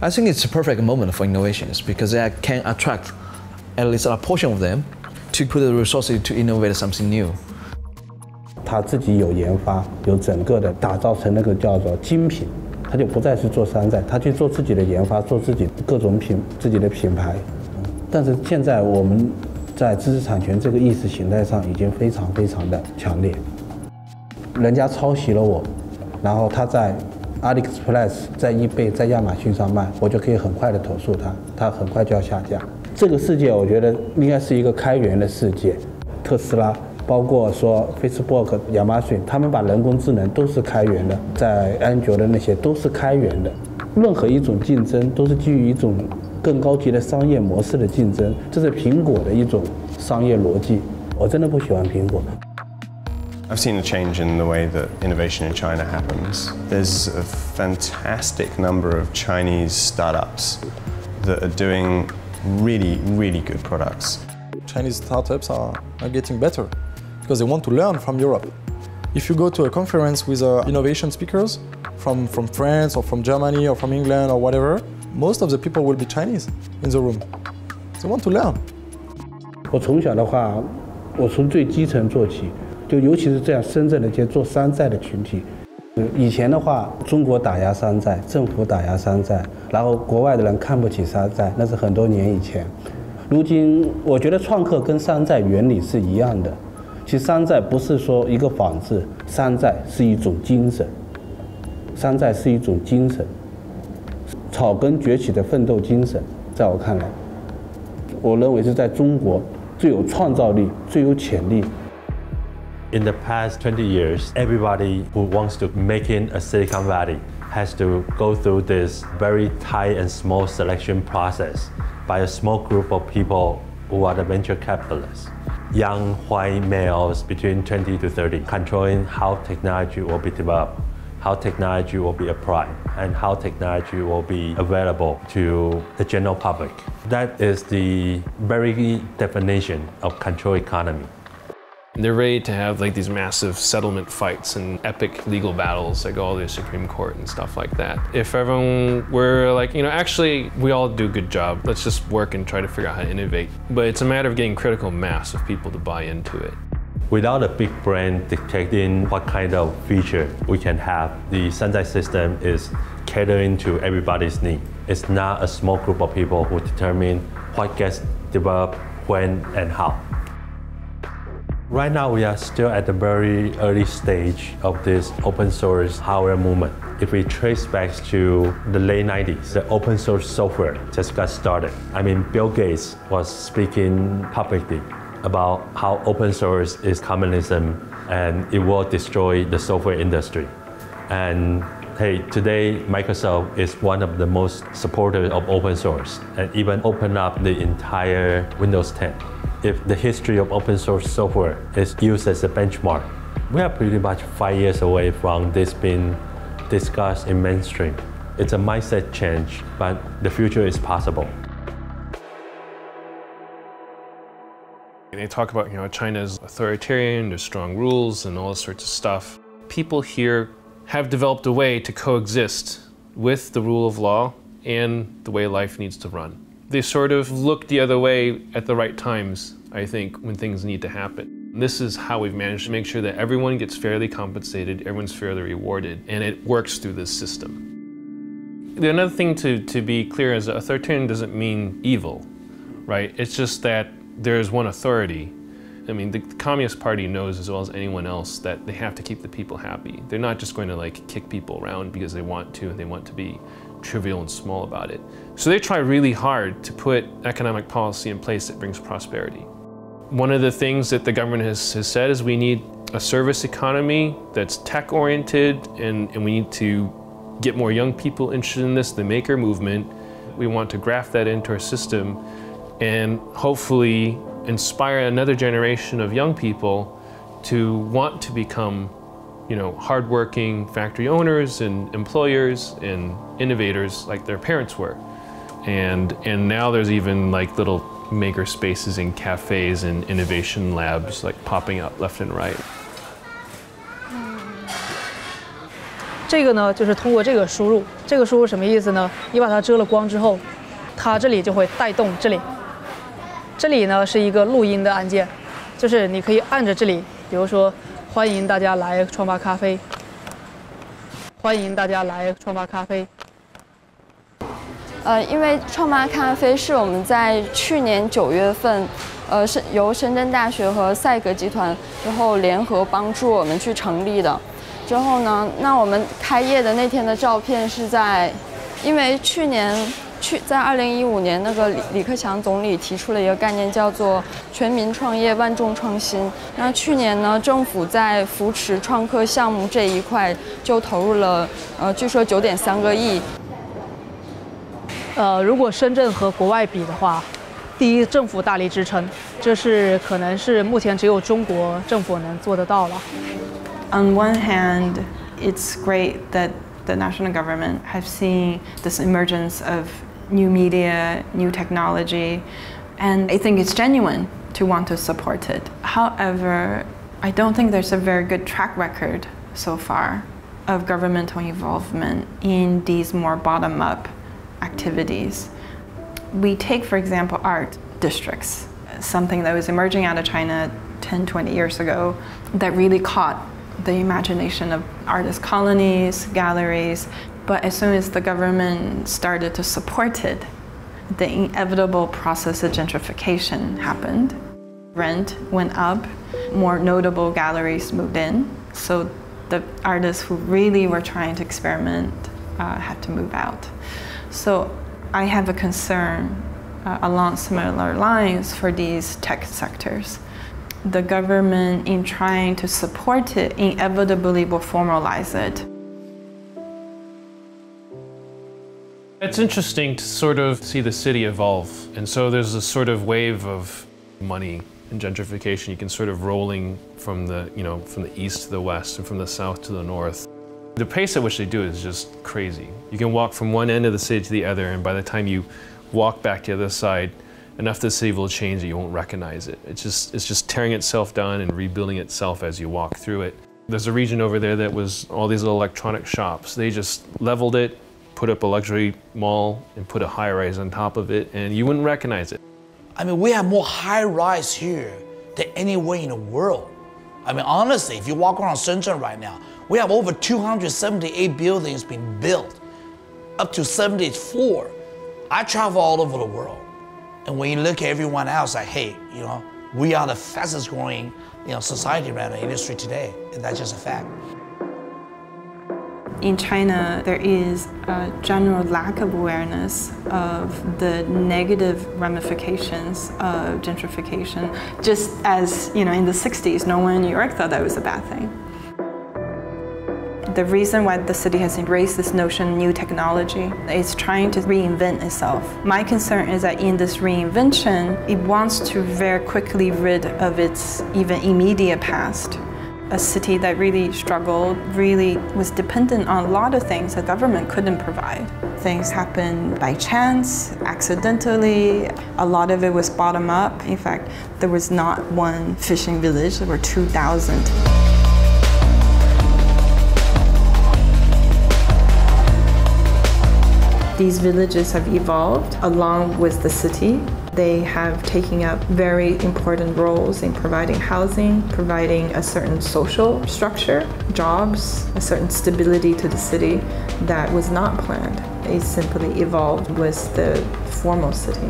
I think it's a perfect moment for innovations because I can attract at least a portion of them, to put the resources to innovate something new. 他自己有研发，有整个的打造成那个叫做精品，他就不再是做山寨，他去做自己的研发，做自己各种自己的品牌。但是现在我们在知识产权这个意识形态上已经非常的强烈。人家抄袭了我，然后他在 AliExpress、在eBay、在亚马逊上卖，我就可以很快的投诉他，他很快就要下架。这个世界我觉得应该是一个开源的世界，特斯拉。 包括说 Facebook、亚马逊，他们把人工智能都是开源的，在安卓的那些都是开源的。任何一种竞争都是基于一种更高级的商业模式的竞争，这是苹果的一种商业逻辑。我真的不喜欢苹果。I've seen a change in the way that innovation in China happens. There's a fantastic number of Chinese startups that are doing really good products. Chinese startups are getting better. Because they want to learn from Europe. If you go to a conference with innovation speakers from France or from Germany or from England or whatever, most of the people will be Chinese in the room. They want to learn. 我从小的话，我从最基层做起，就尤其是这样深圳的这些做山寨的群体。以前的话，中国打压山寨，政府打压山寨，然后国外的人看不起山寨，那是很多年以前。如今，我觉得创客跟山寨原理是一样的。 其实山寨不是说一个仿制，山寨是一种精神。山寨是一种精神，草根崛起的奋斗精神，在我看来，我认为是在中国最有创造力、最有潜力。In the past 20 years, everybody who wants to make it a Silicon Valley has to go through this very tight and small selection process by a small group of people who are the venture capitalists. Young white males between 20 to 30, controlling how technology will be developed, how technology will be applied, and how technology will be available to the general public. That is the very definition of control economy. They're ready to have like these massive settlement fights and epic legal battles that go all the way to the Supreme Court and stuff like that. If everyone were like, actually we all do a good job, let's just work and try to figure out how to innovate. But it's a matter of getting critical mass of people to buy into it. Without a big brand dictating what kind of feature we can have, the Shanzhai system is catering to everybody's need. It's not a small group of people who determine what gets developed, when, and how. Right now, we are still at the very early stage of this open source hardware movement. If we trace back to the late 90s, the open source software just got started. I mean, Bill Gates was speaking publicly about how open source is communism and it will destroy the software industry. And hey, today Microsoft is one of the most supporters of open source and even opened up the entire Windows 10. If the history of open source software is used as a benchmark, we are pretty much 5 years away from this being discussed in mainstream. It's a mindset change, but the future is possible. They talk about, China's authoritarian, there's strong rules and all this sorts of stuff. People here have developed a way to coexist with the rule of law and the way life needs to run. They sort of look the other way at the right times, I think, when things need to happen. This is how we've managed to make sure that everyone gets fairly compensated, everyone's fairly rewarded, and it works through this system. Another thing to be clear is that authoritarian doesn't mean evil, right? It's just that there's one authority. I mean, the Communist Party knows as well as anyone else that they have to keep the people happy. They're not just going to kick people around because they want to and they want to be trivial and small about it. So they try really hard to put economic policy in place that brings prosperity. One of the things that the government has said is we need a service economy that's tech-oriented and we need to get more young people interested in this, the maker movement. We want to graft that into our system and hopefully inspire another generation of young people to want to become hardworking factory owners and employers and innovators like their parents were. And now there's even little maker spaces in cafes and innovation labs popping up left and right. 这个呢，就是通过这个输入，这个输入什么意思呢？你把它遮了光之后，它这里就会带动这里，这里呢是一个录音的按键，就是你可以按着这里，比如说欢迎大家来创发咖啡，欢迎大家来创发咖啡。因为创发咖啡是我们在去年9月份，是由深圳大学和赛格集团然后联合帮助我们去成立的。之后呢，那我们开业的那天的照片是因为在2015年那个李克强总理提出了一个概念，叫做全民创业万众创新。那去年呢，政府在扶持创客项目这一块就投入了据说9.3个亿。如果深圳和国外比的话，第一，政府大力支撑，这是可能是目前只有中国政府能做得到了。On one hand, it's great that the national government have seen this emergence of new media, new technology, and I think it's genuine to want to support it. However, I don't think there's a very good track record so far of governmental involvement in these more bottom-up activities. We take, for example, art districts, something that was emerging out of China 10, 20 years ago that really caught the imagination of artist colonies, galleries, but as soon as the government started to support it, the inevitable process of gentrification happened. Rent went up, more notable galleries moved in, so the artists who really were trying to experiment had to move out. So I have a concern along similar lines for these tech sectors. The government, in trying to support it, inevitably will formalize it. It's interesting to sort of see the city evolve. And so there's a sort of wave of money and gentrification. You can sort of rolling from the east to the west and from the south to the north. The pace at which they do it is just crazy. You can walk from one end of the city to the other, and by the time you walk back to the other side, enough of the city will change that you won't recognize it. It's just tearing itself down and rebuilding itself as you walk through it. There's a region over there that was all these little electronic shops. They just leveled it, put up a luxury mall, and put a high-rise on top of it, and you wouldn't recognize it. I mean, we have more high-rise here than anywhere in the world. I mean, honestly, if you walk around Shenzhen right now, we have over 278 buildings being built, up to 74. I travel all over the world. And when you look at everyone else, like, hey, we are the fastest growing, society right now, industry today, and that's just a fact. In China, there is a general lack of awareness of the negative ramifications of gentrification. Just as, in the 60s, no one in New York thought that was a bad thing. The reason why the city has embraced this notion of new technology is trying to reinvent itself. My concern is that in this reinvention, it wants to very quickly rid of its even immediate past. A city that really struggled, really was dependent on a lot of things the government couldn't provide. Things happened by chance, accidentally. A lot of it was bottom up. In fact, there was not one fishing village, there were 2,000. These villages have evolved along with the city. They have taken up very important roles in providing housing, providing a certain social structure, jobs, a certain stability to the city that was not planned. It simply evolved with the formal city.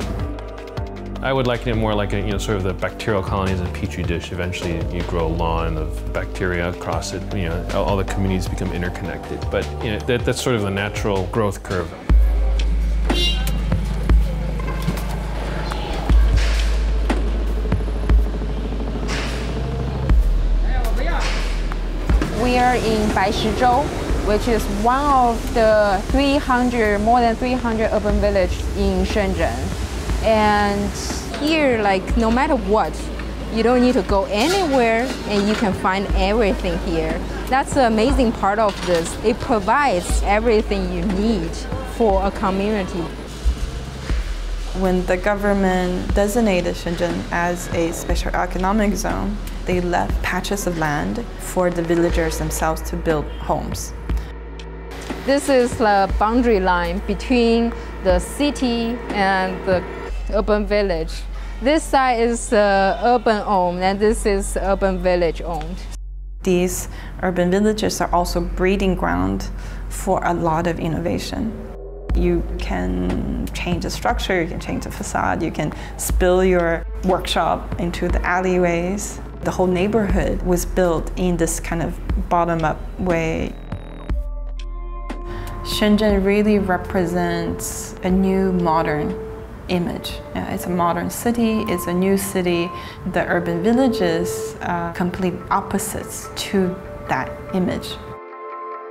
I would liken it more like sort of the bacterial colonies in a petri dish. Eventually you grow a lawn of bacteria across it, all the communities become interconnected. But that's sort of the natural growth curve. We are in Beersheba, which is one of the more than 300 urban villages in Shenzhen. And here, no matter what, you don't need to go anywhere and you can find everything here. That's the amazing part of this. It provides everything you need for a community. When the government designated Shenzhen as a special economic zone, they left patches of land for the villagers themselves to build homes. This is the boundary line between the city and the urban village. This side is urban owned and this is urban village owned. These urban villages are also breeding ground for a lot of innovation. You can change the structure, you can change the facade, you can spill your workshop into the alleyways. The whole neighborhood was built in this kind of bottom-up way. Shenzhen really represents a new modern image. It's a modern city, it's a new city. The urban villages are complete opposites to that image.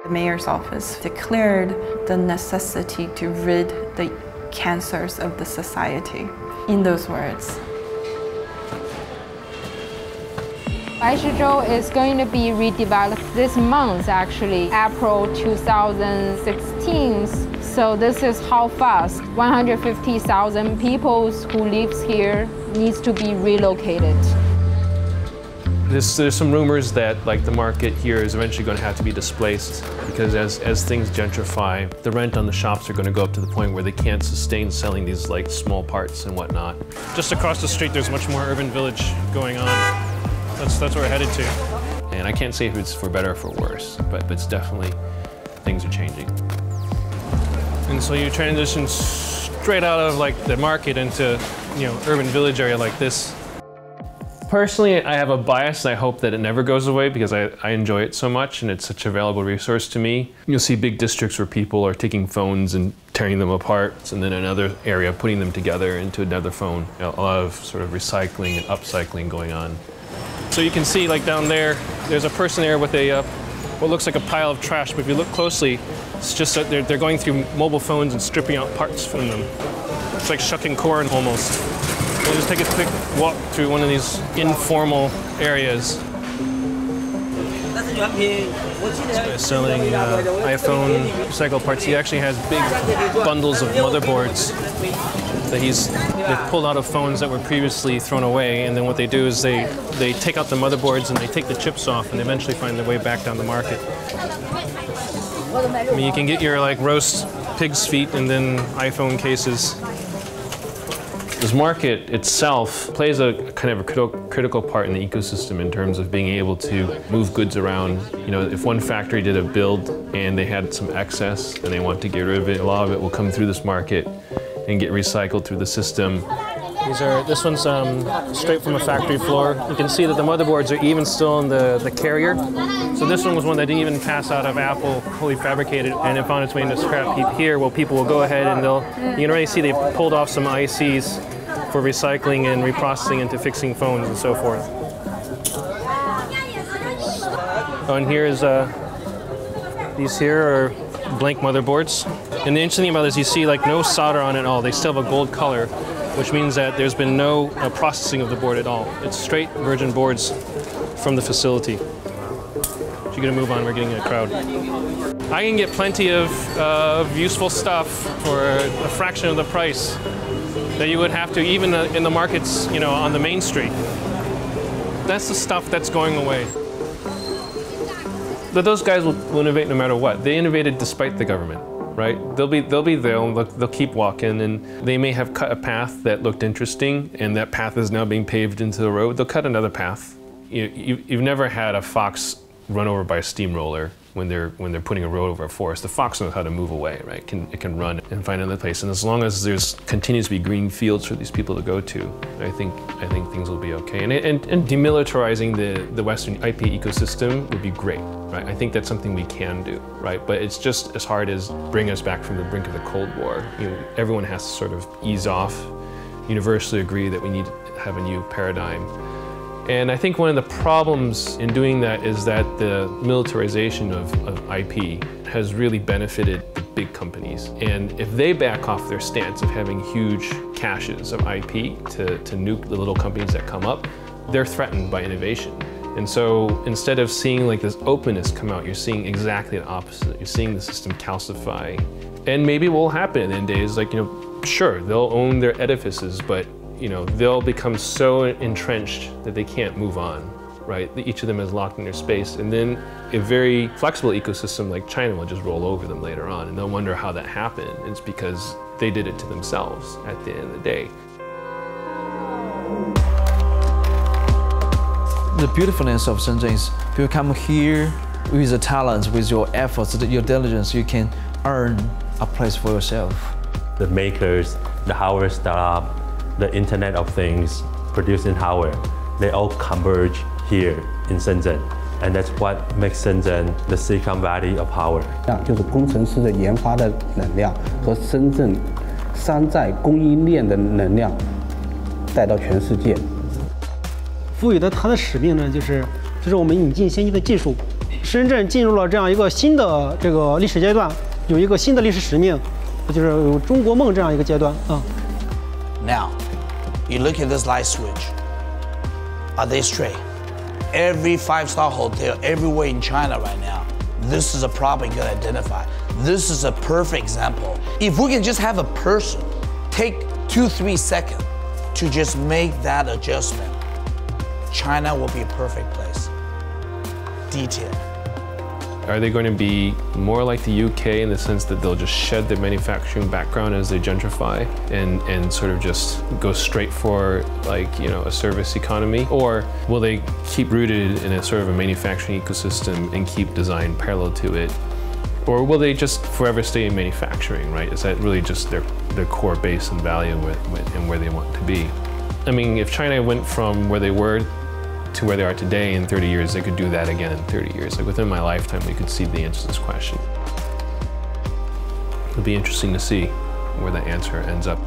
The mayor's office declared the necessity to rid the cancers of the society. In those words, Beersheba is going to be redeveloped this month, actually, April 2016. So this is how fast 150,000 people who lives here needs to be relocated. There's some rumors that the market here is eventually going to have to be displaced because as things gentrify, the rent on the shops are going to go up to the point where they can't sustain selling these small parts and whatnot. Just across the street, there's much more urban village going on. That's where we're headed to. And I can't say if it's for better or for worse, but it's definitely, things are changing. And so you transition straight out of the market into, urban village area like this. Personally, I have a bias and I hope that it never goes away because I enjoy it so much and it's such a valuable resource to me. You'll see big districts where people are taking phones and tearing them apart, and then another area putting them together into another phone. A lot of sort of recycling and upcycling going on. So you can see down there, there's a person there with a what looks like a pile of trash, but if you look closely, it's just that they're going through mobile phones and stripping out parts from them. It's like shucking corn almost. We'll just take a quick walk through one of these informal areas. Selling iPhone recycled parts. He actually has big bundles of motherboards that they've pulled out of phones that were previously thrown away, and then what they do is they take out the motherboards and they take the chips off and they eventually find their way back down the market. I mean, you can get your roast pig's feet and then iPhone cases. This market itself plays a kind of a critical part in the ecosystem in terms of being able to move goods around. If one factory did a build and they had some excess and they want to get rid of it, a lot of it will come through this market and get recycled through the system. This one's straight from a factory floor. You can see that the motherboards are even still in the carrier. So this one was one that didn't even pass out of Apple, fully fabricated, and it found its way into scrap heap here. Well, people will go ahead and you can already see they've pulled off some ICs for recycling and reprocessing into fixing phones and so forth. Oh, and here's these here are blank motherboards. And the interesting thing about this, you see no solder on it at all. They still have a gold color, which means that there's been no processing of the board at all. It's straight virgin boards from the facility. So you're gonna move on, we're getting a crowd. I can get plenty of useful stuff for a fraction of the price that you would have to, even in the markets, on the main street. That's the stuff that's going away. But those guys will innovate no matter what. They innovated despite the government, right? They'll be there, they'll keep walking, and they may have cut a path that looked interesting, and that path is now being paved into the road. They'll cut another path. You've never had a fox run over by a steamroller when they're putting a road over a forest. The fox knows how to move away, right? It can run and find another place. And as long as there's continues to be green fields for these people to go to, I think things will be okay. And demilitarizing the Western IP ecosystem would be great, right? I think that's something we can do, right? But it's just as hard as bringing us back from the brink of the Cold War. Everyone has to sort of ease off, universally agree that we need to have a new paradigm. And I think one of the problems in doing that is that the militarization of IP has really benefited the big companies. And if they back off their stance of having huge caches of IP to nuke the little companies that come up, they're threatened by innovation. And so instead of seeing this openness come out, you're seeing exactly the opposite. You're seeing the system calcify. And maybe what will happen in days sure, they'll own their edifices, but they'll become so entrenched that they can't move on, right? Each of them is locked in their space, and then a very flexible ecosystem like China will just roll over them later on, and they'll wonder how that happened. It's because they did it to themselves at the end of the day. The beautifulness of Shenzhen is if you come here with the talents, with your efforts, your diligence, you can earn a place for yourself. The makers, the hardware startup, the Internet of Things, producing hardware, they all converge here in Shenzhen. And that's what makes Shenzhen the Silicon Valley of hardware. 就是工程师的研发的能量和深圳山寨供应链的能量带到全世界。赋予的它的使命呢，就是我们引进先进的技术。深圳进入了这样一个新的这个历史阶段，有一个新的历史使命，就是有中国梦这样一个阶段啊。Now, you look at this light switch. Are they straight? Every five-star hotel everywhere in China right now, this is a problem you can identify. This is a perfect example. If we can just have a person take 2-3 seconds to just make that adjustment, China will be a perfect place. Detail. Are they going to be more like the UK in the sense that they'll just shed their manufacturing background as they gentrify and sort of just go straight for, like, you know, a service economy? Or will they keep rooted in a sort of a manufacturing ecosystem and keep design parallel to it? Or will they just forever stay in manufacturing, right? Is that really just their core base and value and where they want to be? I mean, if China went from where they were to where they are today in 30 years, they could do that again in 30 years. Like within my lifetime, we could see the answer to this question. It'll be interesting to see where that answer ends up.